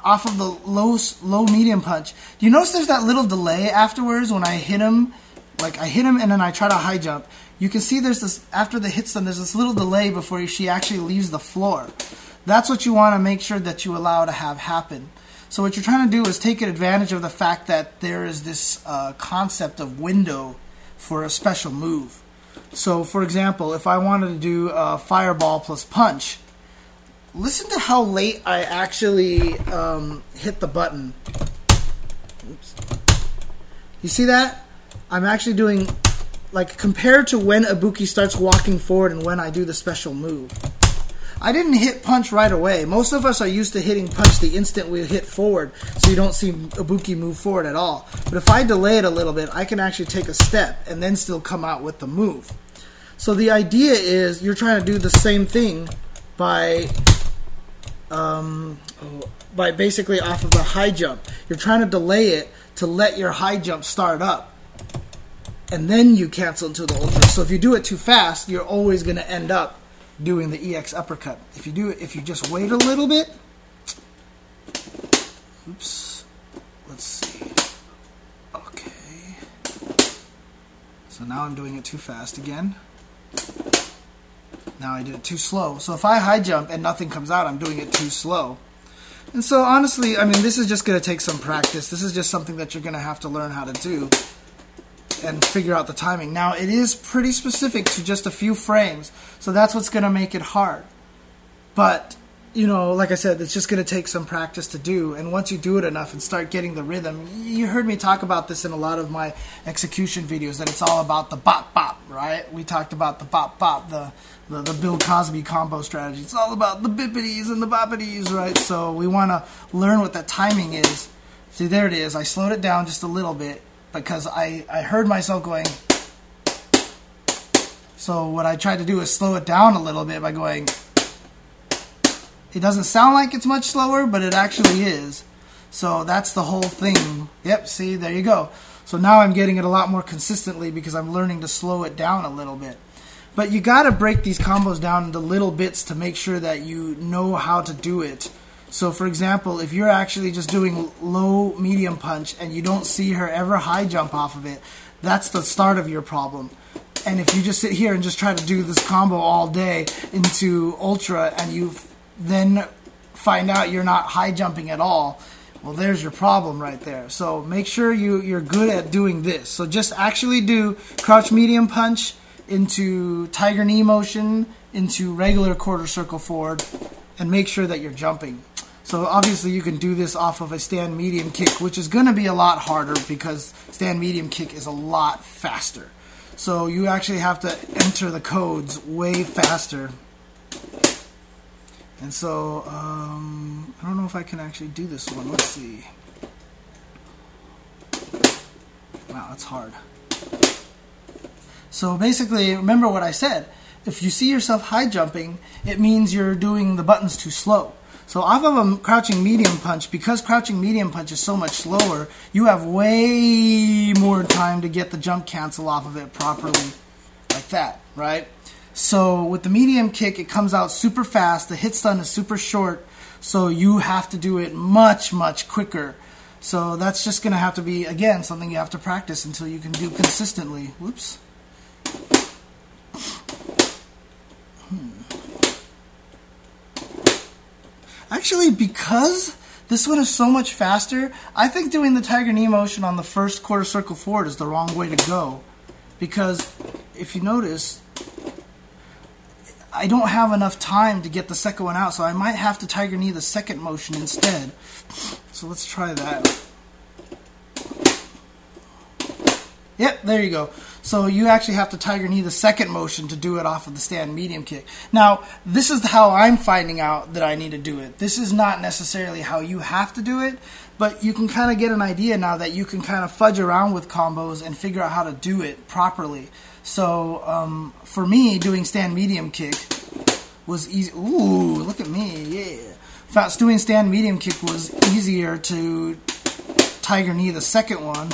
off of the low medium punch, do you notice there's that little delay afterwards when I hit him? Like I hit him and then I try to high jump. You can see there's this, after the hit stun, there's this little delay before she actually leaves the floor. That's what you want to make sure that you allow to have happen. So what you're trying to do is take advantage of the fact that there is this concept of window for a special move. So for example, if I wanted to do fireball plus punch, listen to how late I actually hit the button. Oops. You see that? I'm actually doing, like, compared to when Ibuki starts walking forward and when I do the special move. I didn't hit punch right away. Most of us are used to hitting punch the instant we hit forward, so you don't see Ibuki move forward at all. But if I delay it a little bit, I can actually take a step and then still come out with the move. So the idea is you're trying to do the same thing by basically off of the high jump. You're trying to delay it to let your high jump start up, and then you cancel into the ultra. So if you do it too fast, you're always going to end up doing the EX uppercut. If you just wait a little bit, oops, let's see. Okay. So now I'm doing it too fast again. Now I did it too slow. So if I high jump and nothing comes out, I'm doing it too slow. And so honestly, I mean, this is just going to take some practice. This is just something that you're going to have to learn how to do and figure out the timing. Now, it is pretty specific to just a few frames, so that's what's going to make it hard. But, you know, like I said, it's just going to take some practice to do, and once you do it enough and start getting the rhythm, you heard me talk about this in a lot of my execution videos, that it's all about the bop-bop, right? We talked about the bop-bop, the Bill Cosby combo strategy. It's all about the bippities and the boppities, right? So we want to learn what that timing is. See, there it is. I slowed it down just a little bit, because I heard myself going. So what I tried to do is slow it down a little bit by going. It doesn't sound like it's much slower, but it actually is. So that's the whole thing. Yep, see, there you go. So now I'm getting it a lot more consistently because I'm learning to slow it down a little bit. But you got to break these combos down into little bits to make sure that you know how to do it. So, for example, if you're actually just doing low medium punch and you don't see her ever high jump off of it, that's the start of your problem. And if you just sit here and just try to do this combo all day into ultra and you then find out you're not high jumping at all, well, there's your problem right there. So make sure you're good at doing this. So just actually do crouch medium punch into tiger knee motion into regular quarter circle forward, and make sure that you're jumping. So obviously you can do this off of a stand medium kick, which is going to be a lot harder because stand medium kick is a lot faster. So you actually have to enter the codes way faster. And so I don't know if I can actually do this one. Let's see. Wow, that's hard. So basically, remember what I said. If you see yourself high jumping, it means you're doing the buttons too slow. So off of a crouching medium punch, because crouching medium punch is so much slower, you have way more time to get the jump cancel off of it properly, like that, right? So with the medium kick, it comes out super fast. The hit stun is super short, so you have to do it much, much quicker. So that's just going to have to be, again, something you have to practice until you can do consistently. Whoops. Actually, because this one is so much faster, I think doing the tiger knee motion on the first quarter circle forward is the wrong way to go. Because if you notice, I don't have enough time to get the second one out, so I might have to tiger knee the second motion instead. So let's try that. Yep, there you go. So you actually have to tiger knee the second motion to do it off of the stand medium kick. Now, this is how I'm finding out that I need to do it. This is not necessarily how you have to do it, but you can kind of get an idea now that you can kind of fudge around with combos and figure out how to do it properly. So for me, doing stand medium kick was easy. Ooh, look at me, yeah. Doing stand medium kick was easier to tiger knee the second one,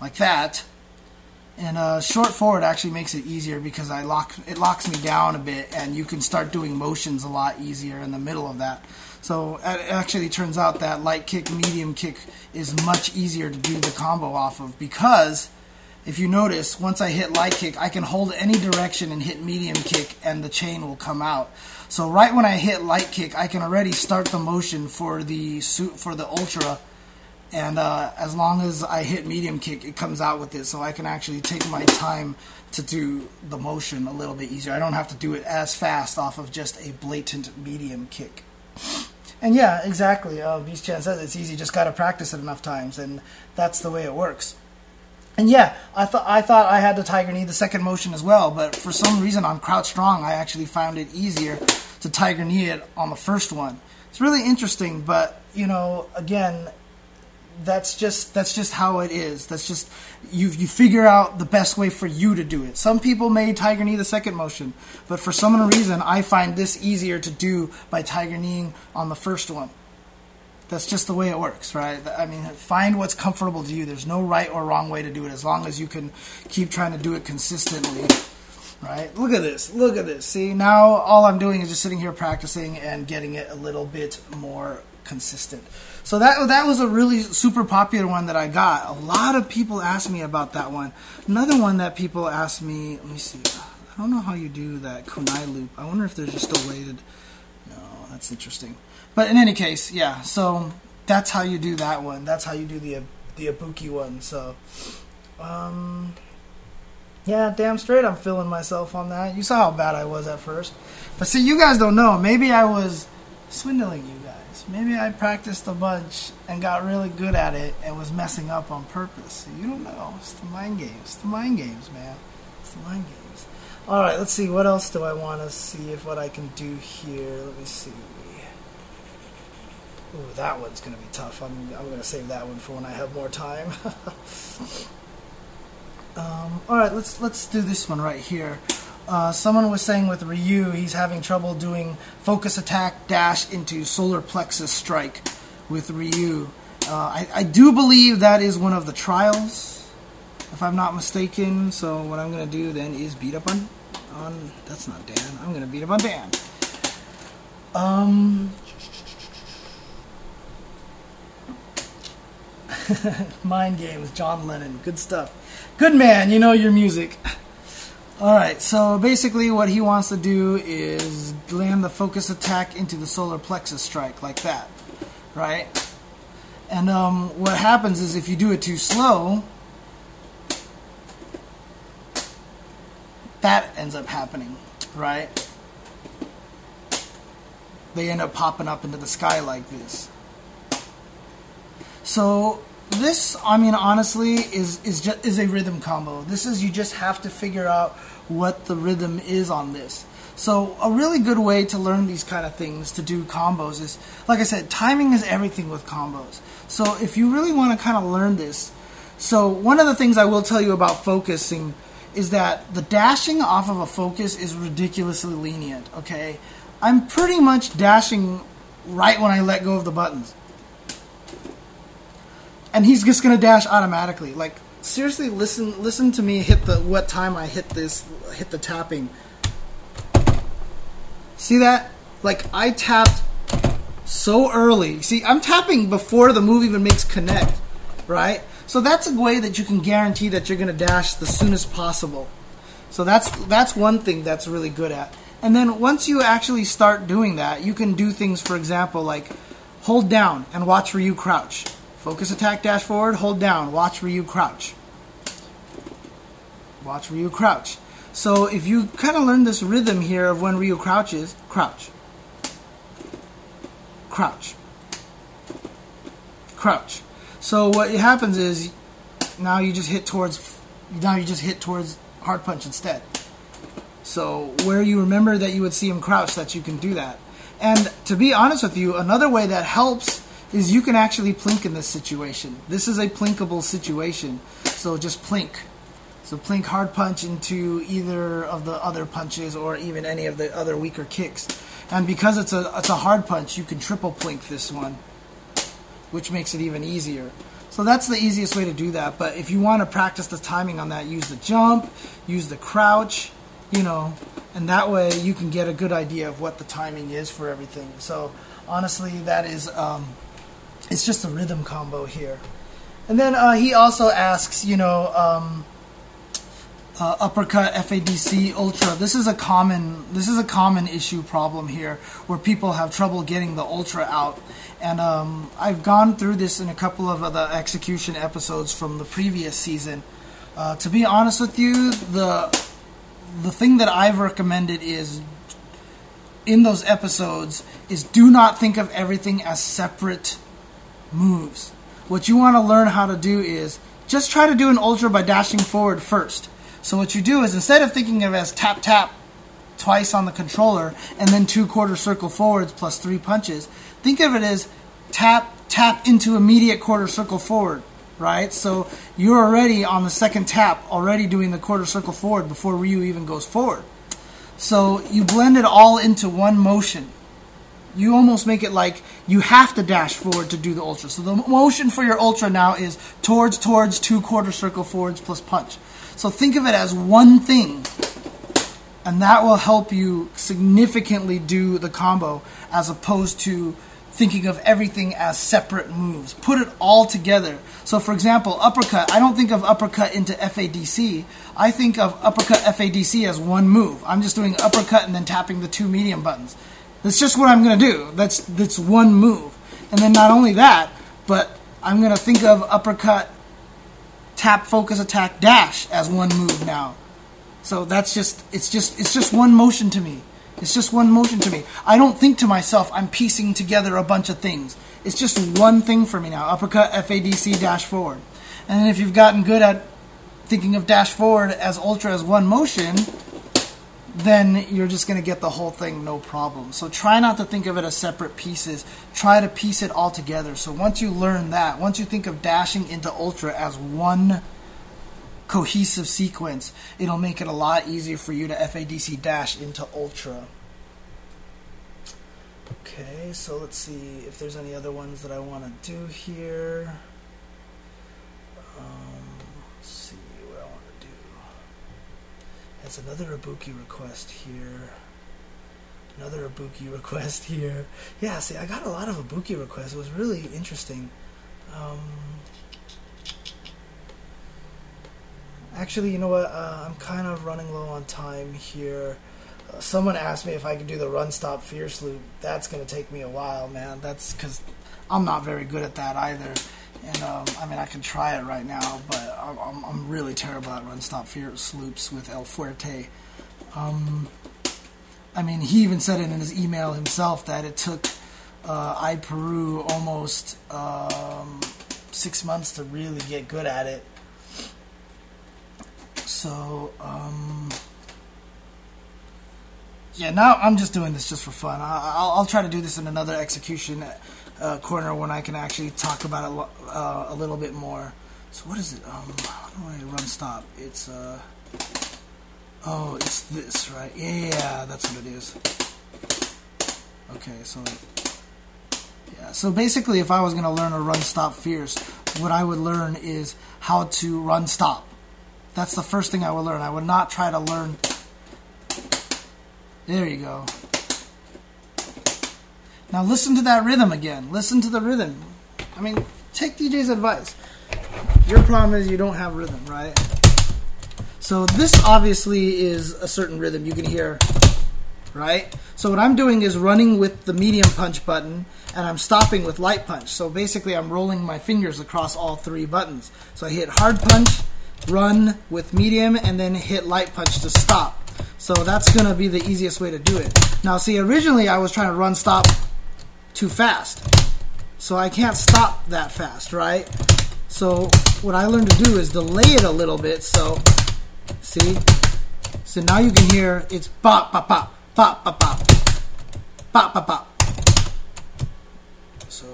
like that. And short forward actually makes it easier because it locks me down a bit, and you can start doing motions a lot easier in the middle of that. So it actually turns out that light kick, medium kick is much easier to do the combo off of, because if you notice, once I hit light kick, I can hold any direction and hit medium kick, and the chain will come out. So right when I hit light kick, I can already start the motion for the Ultra. And as long as I hit medium kick, it comes out with it, so I can actually take my time to do the motion a little bit easier. I don't have to do it as fast off of just a blatant medium kick. And yeah, exactly. Beast Chan says it's easy, just got to practice it enough times, and that's the way it works. And yeah, I thought I had the Tiger Knee the second motion as well, but for some reason on Crouch Strong, I actually found it easier to Tiger Knee it on the first one. It's really interesting, but you know, again, that's just how it is. That's just you figure out the best way for you to do it. Some people may Tiger Knee the second motion, but for some reason I find this easier to do by Tiger Kneeing on the first one. That's just the way it works, right? I mean, find what's comfortable to you. There's no right or wrong way to do it, as long as you can keep trying to do it consistently, right? Look at this. Look at this. See, now all I'm doing is just sitting here practicing and getting it a little bit more consistent. So that was a really super popular one that I got. A lot of people asked me about that one. Another one that people asked me, let me see. I don't know how you do that kunai loop. I wonder if there's just a way to... No, that's interesting. But in any case, yeah, so that's how you do that one. That's how you do the Ibuki one. So, yeah, damn straight I'm feeling myself on that. You saw how bad I was at first. But see, you guys don't know. Maybe I was swindling you guys. Maybe I practiced a bunch and got really good at it and was messing up on purpose. You don't know. It's the mind games. It's the mind games, man. It's the mind games. All right, let's see. What else do I want to see if what I can do here? Let me see. Ooh, that one's going to be tough. I'm going to save that one for when I have more time. All right, let's do this one right here. Someone was saying with Ryu, he's having trouble doing focus attack dash into solar plexus strike with Ryu. I do believe that is one of the trials, if I'm not mistaken. So what I'm going to do then is beat up on that's not Dan. I'm going to beat up on Dan. Mind games, John Lennon. Good stuff. Good man, you know your music. Alright, so basically what he wants to do is land the focus attack into the solar plexus strike, like that. Right? And what happens is if you do it too slow, that ends up happening. Right? They end up popping up into the sky like this. So this, I mean, honestly, is a rhythm combo. This is, you just have to figure out what the rhythm is on this. So a really good way to learn these kind of things, to do combos, is, like I said, timing is everything with combos. So if you really want to kind of learn this, so one of the things I will tell you about focusing is that the dashing off of a focus is ridiculously lenient, okay? I'm pretty much dashing right when I let go of the buttons. And he's just gonna dash automatically. Like, seriously, listen to me hit what time I hit the tapping. See that? Like, I tapped so early. See, I'm tapping before the move even makes connect, right? So that's a way that you can guarantee that you're gonna dash the soonest possible. So that's one thing that's really good at. And then once you actually start doing that, you can do things, for example, like hold down and watch Ryu crouch. Focus attack dash forward, hold down, watch Ryu crouch. Watch Ryu crouch. So if you kind of learn this rhythm here of when Ryu crouches, crouch. Crouch. Crouch. So what happens is now you just hit towards hard punch instead. So where you remember that you would see him crouch, that you can do that. And to be honest with you, another way that helps is you can actually plink in this situation. This is a plinkable situation. So just plink. So plink hard punch into either of the other punches or even any of the other weaker kicks. And because it's a hard punch, you can triple plink this one, which makes it even easier. So that's the easiest way to do that. But if you want to practice the timing on that, use the jump, use the crouch, and that way you can get a good idea of what the timing is for everything. So honestly, that is, it's just a rhythm combo here. And then he also asks, uppercut, FADC, ultra. This is a common issue problem here where people have trouble getting the ultra out. And I've gone through this in a couple of the execution episodes from the previous season. To be honest with you, the thing that I've recommended is in those episodes is do not think of everything as separate moves. What you want to learn how to do is just try to do an ultra by dashing forward first. So what you do is instead of thinking of it as tap tap twice on the controller and then 2 quarter circle forwards plus 3 punches, think of it as tap tap into immediate quarter circle forward, right? So you're already on the second tap, already doing the quarter circle forward before Ryu even goes forward. So you blend it all into one motion. You almost make it like you have to dash forward to do the ultra. So the motion for your ultra now is towards 2 quarter circle forwards plus punch. So think of it as one thing, and that will help you significantly do the combo as opposed to thinking of everything as separate moves. Put it all together. So for example, uppercut, I don't think of uppercut into FADC. I think of uppercut FADC as one move. I'm just doing uppercut and then tapping the 2 medium buttons. That's just what I'm going to do. That's one move. And then not only that, but I'm going to think of uppercut, tap, focus, attack, dash as one move now. So it's just one motion to me. It's just one motion to me. I don't think to myself, I'm piecing together a bunch of things. It's just one thing for me now. Uppercut, FADC, dash forward. And then if you've gotten good at thinking of dash forward as ultra as one motion, then you're just going to get the whole thing no problem. So try not to think of it as separate pieces. Try to piece it all together. So once you learn that, once you think of dashing into ultra as one cohesive sequence, it'll make it a lot easier for you to FADC dash into ultra. Okay, so let's see if there's any other ones that I want to do here. Let's see what I want to do. There's another Ibuki request here. Another Ibuki request here. Yeah, see, I got a lot of Ibuki requests. It was really interesting. Actually, you know what? I'm kind of running low on time here. Someone asked me if I could do the run, stop, fierce loop. That's going to take me a while, man. That's because I'm not very good at that either. And, I mean, I can try it right now, but I'm really terrible at run, stop, fierce loops with El Fuerte. I mean, he even said it in his email himself that it took Peru almost 6 months to really get good at it. So, yeah, now I'm just doing this just for fun. I'll try to do this in another execution corner when I can actually talk about it a little bit more. So what is it? How do I run stop? It's, oh, it's this, right? Yeah, that's what it is. Okay, so, yeah. So basically, if I was going to learn a run stop fierce, what I would learn is how to run stop. That's the first thing I would learn. I would not try to learn. There you go. Now listen to that rhythm again. Listen to the rhythm. I mean, take DJ's advice. Your problem is you don't have rhythm, right? So this obviously is a certain rhythm you can hear, right? So what I'm doing is running with the medium punch button, and I'm stopping with light punch. So basically I'm rolling my fingers across all 3 buttons. So I hit hard punch, run with medium, and then hit light punch to stop. So that's going to be the easiest way to do it. Now see, originally I was trying to run stop too fast. So I can't stop that fast, right? So what I learned to do is delay it a little bit. So, see? So now you can hear it's bop, bop, bop, bop, bop, bop, bop, bop, bop. So...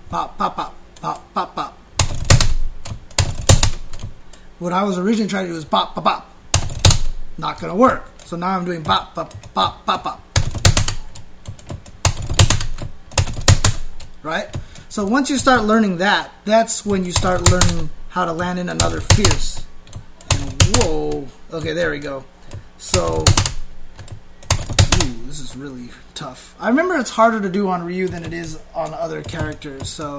pop, pop, pop, pop, pop, pop. What I was originally trying to do is pop, pop, pop. Not going to work. So now I'm doing pop, pop, pop, pop, pop. right? So once you start learning that, that's when you start learning how to land in another fierce. And whoa. Okay, there we go. So, ooh, this is really tough. I remember it's harder to do on Ryu than it is on other characters, so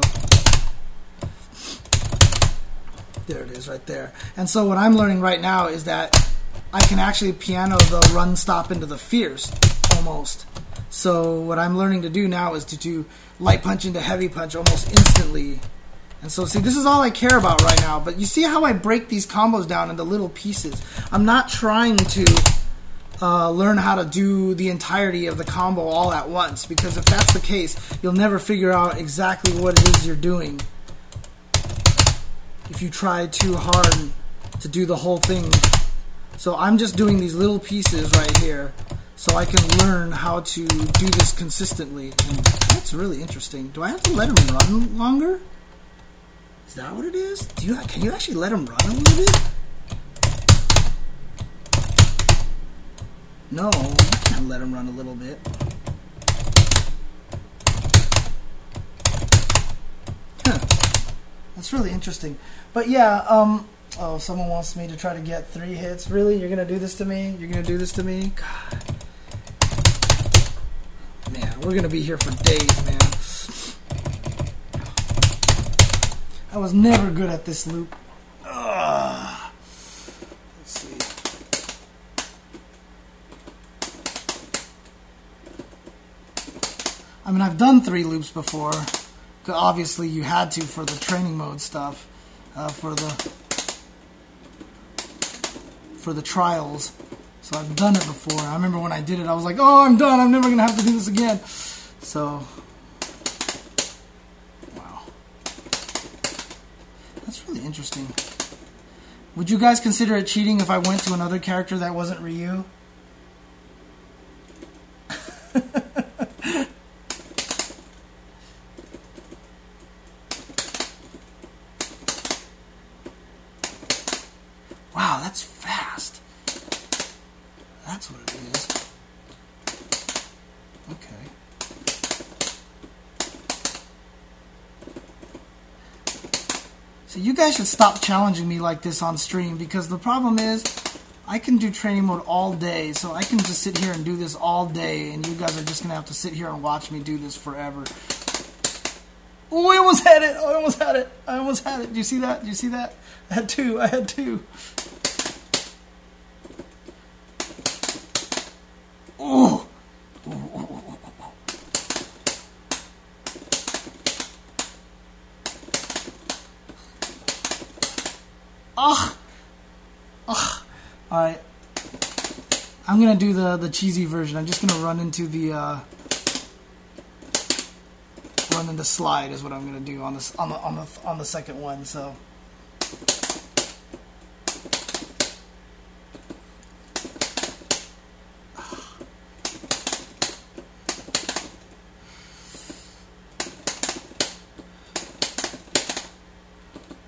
there it is right there. And so what I'm learning right now is that I can actually piano the run stop into the fierce, almost. So what I'm learning to do now is to do light punch into heavy punch almost instantly. And so, see, this is all I care about right now. But you see how I break these combos down into little pieces. I'm not trying to learn how to do the entirety of the combo all at once, because if that's the case, you'll never figure out exactly what it is you're doing if you try too hard to do the whole thing. So I'm just doing these little pieces right here so I can learn how to do this consistently. And that's really interesting. Do I have to let him run longer? Is that what it is? Can you actually let him run a little bit? No, you can't let him run a little bit. Huh. That's really interesting. But yeah, oh, someone wants me to try to get 3 hits. Really? You're going to do this to me? You're going to do this to me? God. Man, we're going to be here for days, man. I was never good at this loop. Ugh. Let's see. I mean, I've done 3 loops before. Obviously, you had to for the training mode stuff, for the trials. So I've done it before. I remember when I did it, I was like, "Oh, I'm done. I'm never gonna have to do this again." So. That's really interesting. Would you guys consider it cheating if I went to another character that wasn't Ryu? Wow, that's fast. That's what it is. Okay. So you guys should stop challenging me like this on stream, because the problem is I can do training mode all day, so I can just sit here and do this all day, and you guys are just going to have to sit here and watch me do this forever. Oh, I almost had it! I almost had it! I almost had it! Do you see that? Do you see that? I had 2. I had 2. Oh! Ugh. Ugh. Alright. I'm gonna do the cheesy version. I'm just gonna run into the slide is what I'm gonna do on this on the second one, so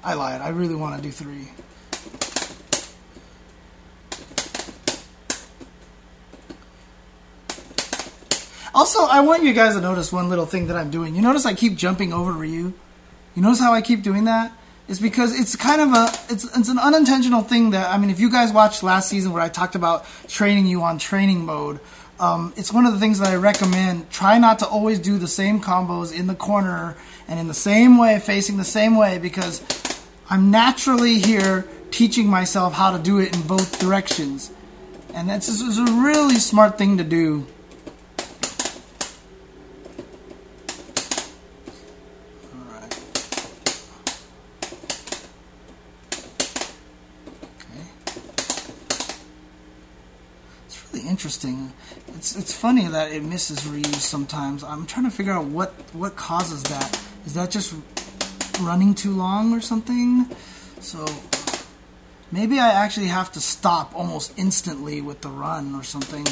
I lied. I really want to do 3. Also, I want you guys to notice one little thing that I'm doing. You notice I keep jumping over Ryu? You notice how I keep doing that? It's because it's kind of it's an unintentional thing that, I mean, if you guys watched last season where I talked about training you on training mode, it's one of the things that I recommend. Try not to always do the same combos in the corner and in the same way, facing the same way, because I'm naturally here teaching myself how to do it in both directions. And that's just a really smart thing to do. Alright. Okay. It's really interesting. It's funny that it misses Ryu sometimes. I'm trying to figure out what causes that. Is that just running too long or something? So maybe I actually have to stop almost instantly with the run or something.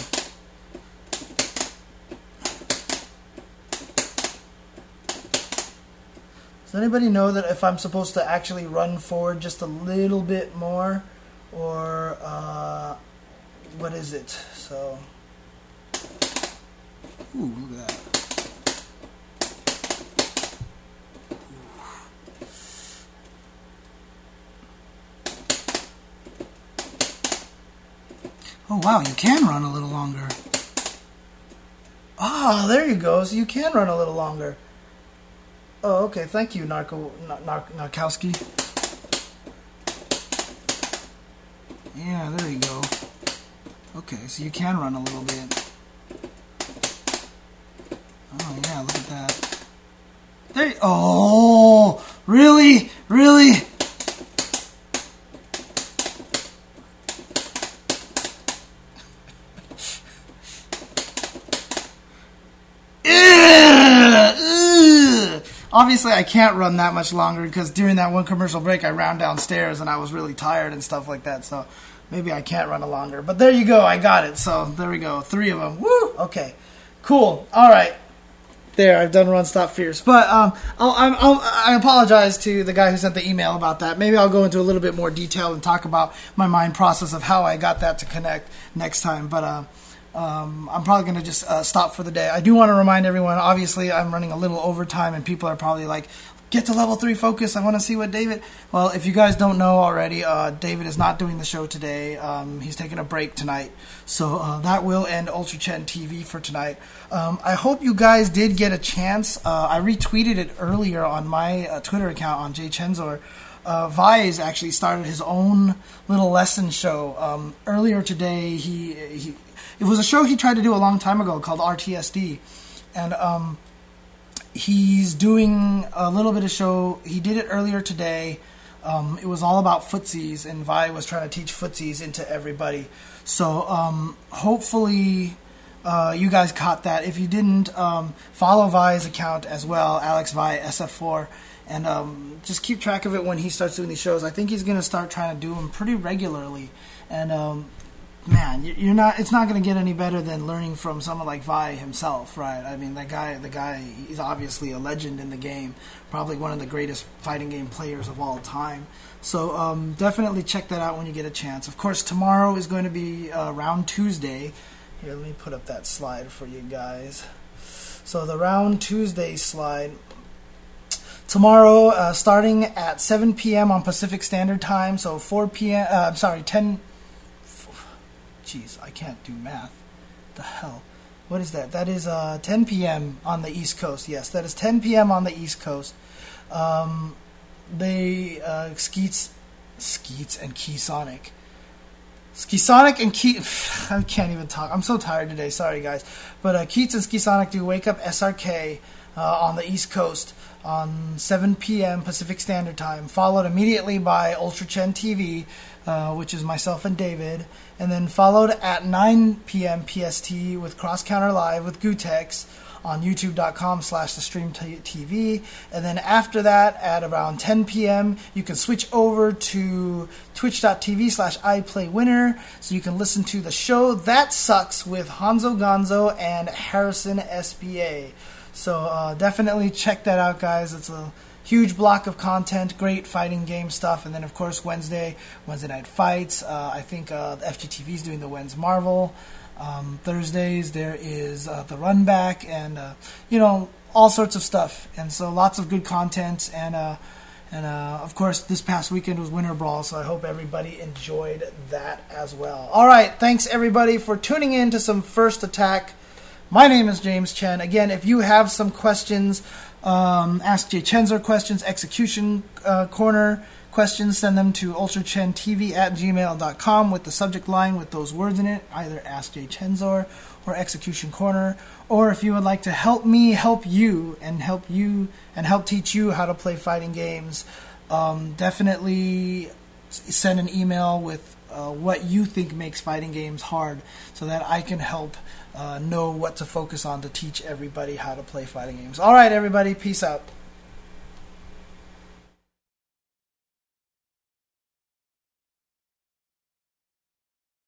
Does anybody know that if I'm supposed to actually run forward just a little bit more, or what is it? So, ooh, look at that. Oh, wow, you can run a little longer. Oh, there you go. So you can run a little longer. Oh, okay. Thank you, Narkowski. Yeah, there you go. Okay, so you can run a little bit. Oh, yeah, look at that. There you, oh, really? Really? Obviously, I can't run that much longer because during that one commercial break, I ran downstairs and I was really tired and stuff like that. So maybe I can't run longer. But there you go. I got it. So there we go. 3 of them. Woo! Okay. Cool. All right. There, I've done Run Stop Fierce. But I apologize to the guy who sent the email about that. Maybe I'll go into a little bit more detail and talk about my mind process of how I got that to connect next time. But I'm probably going to just stop for the day. I do want to remind everyone, obviously, I'm running a little overtime, and people are probably like, get to level 3 focus. I want to see what David... Well, if you guys don't know already, David is not doing the show today. He's taking a break tonight. So that will end UltraChenTV for tonight. I hope you guys did get a chance. I retweeted it earlier on my Twitter account on jchensor. Vise actually started his own little lesson show. Earlier today, it was a show he tried to do a long time ago called RTSD. And he's doing a little bit of show. He did it earlier today. It was all about footsies, and Vi was trying to teach footsies into everybody. So hopefully you guys caught that. If you didn't, follow Vi's account as well, AlexVi SF4, and just keep track of it when he starts doing these shows. I think he's going to start trying to do them pretty regularly. And man, it's not going to get any better than learning from someone like Vi himself, right? I mean, the guy, he's obviously a legend in the game, probably one of the greatest fighting game players of all time. So definitely check that out when you get a chance. Of course, tomorrow is going to be Round Tuesday. Here, let me put up that slide for you guys. So the Round Tuesday slide. Tomorrow, starting at 7 p.m. on Pacific Standard Time, so 4 p.m. I'm sorry, 10. Jeez, I can't do math. The hell? What is that? That is 10 p.m. on the East Coast. Yes, that is 10 p.m. on the East Coast. Skeets and Keysonic. Skisonic and Key... I can't even talk. I'm so tired today. Sorry, guys. But Keats and Skisonic do Wake Up SRK on the East Coast on 7 p.m. Pacific Standard Time, followed immediately by UltraChenTV, which is myself and David, and then followed at 9 p.m. PST with Cross Counter Live with Gutex on youtube.com/thestreamtv, and then after that at around 10 p.m. you can switch over to twitch.tv/iplaywinner so you can listen to the show That Sucks with Hanzo Gonzo and Harrison SBA. So definitely check that out, guys. It's a huge block of content, great fighting game stuff. And then, of course, Wednesday Night Fights. I think the FGTV is doing the Wednesday Marvel. Thursdays there is the Run Back, and all sorts of stuff. And so lots of good content. And of course, this past weekend was Winter Brawl, so I hope everybody enjoyed that as well. All right, thanks everybody for tuning in to some First Attack. My name is James Chen. Again, if you have some questions, Ask jchensor questions, Execution Corner questions, send them to ultrachentv@gmail.com with the subject line with those words in it, either Ask jchensor or Execution Corner. Or if you would like to help me help you and help teach you how to play fighting games, definitely send an email with what you think makes fighting games hard so that I can help know what to focus on to teach everybody how to play fighting games. All right, everybody, peace out.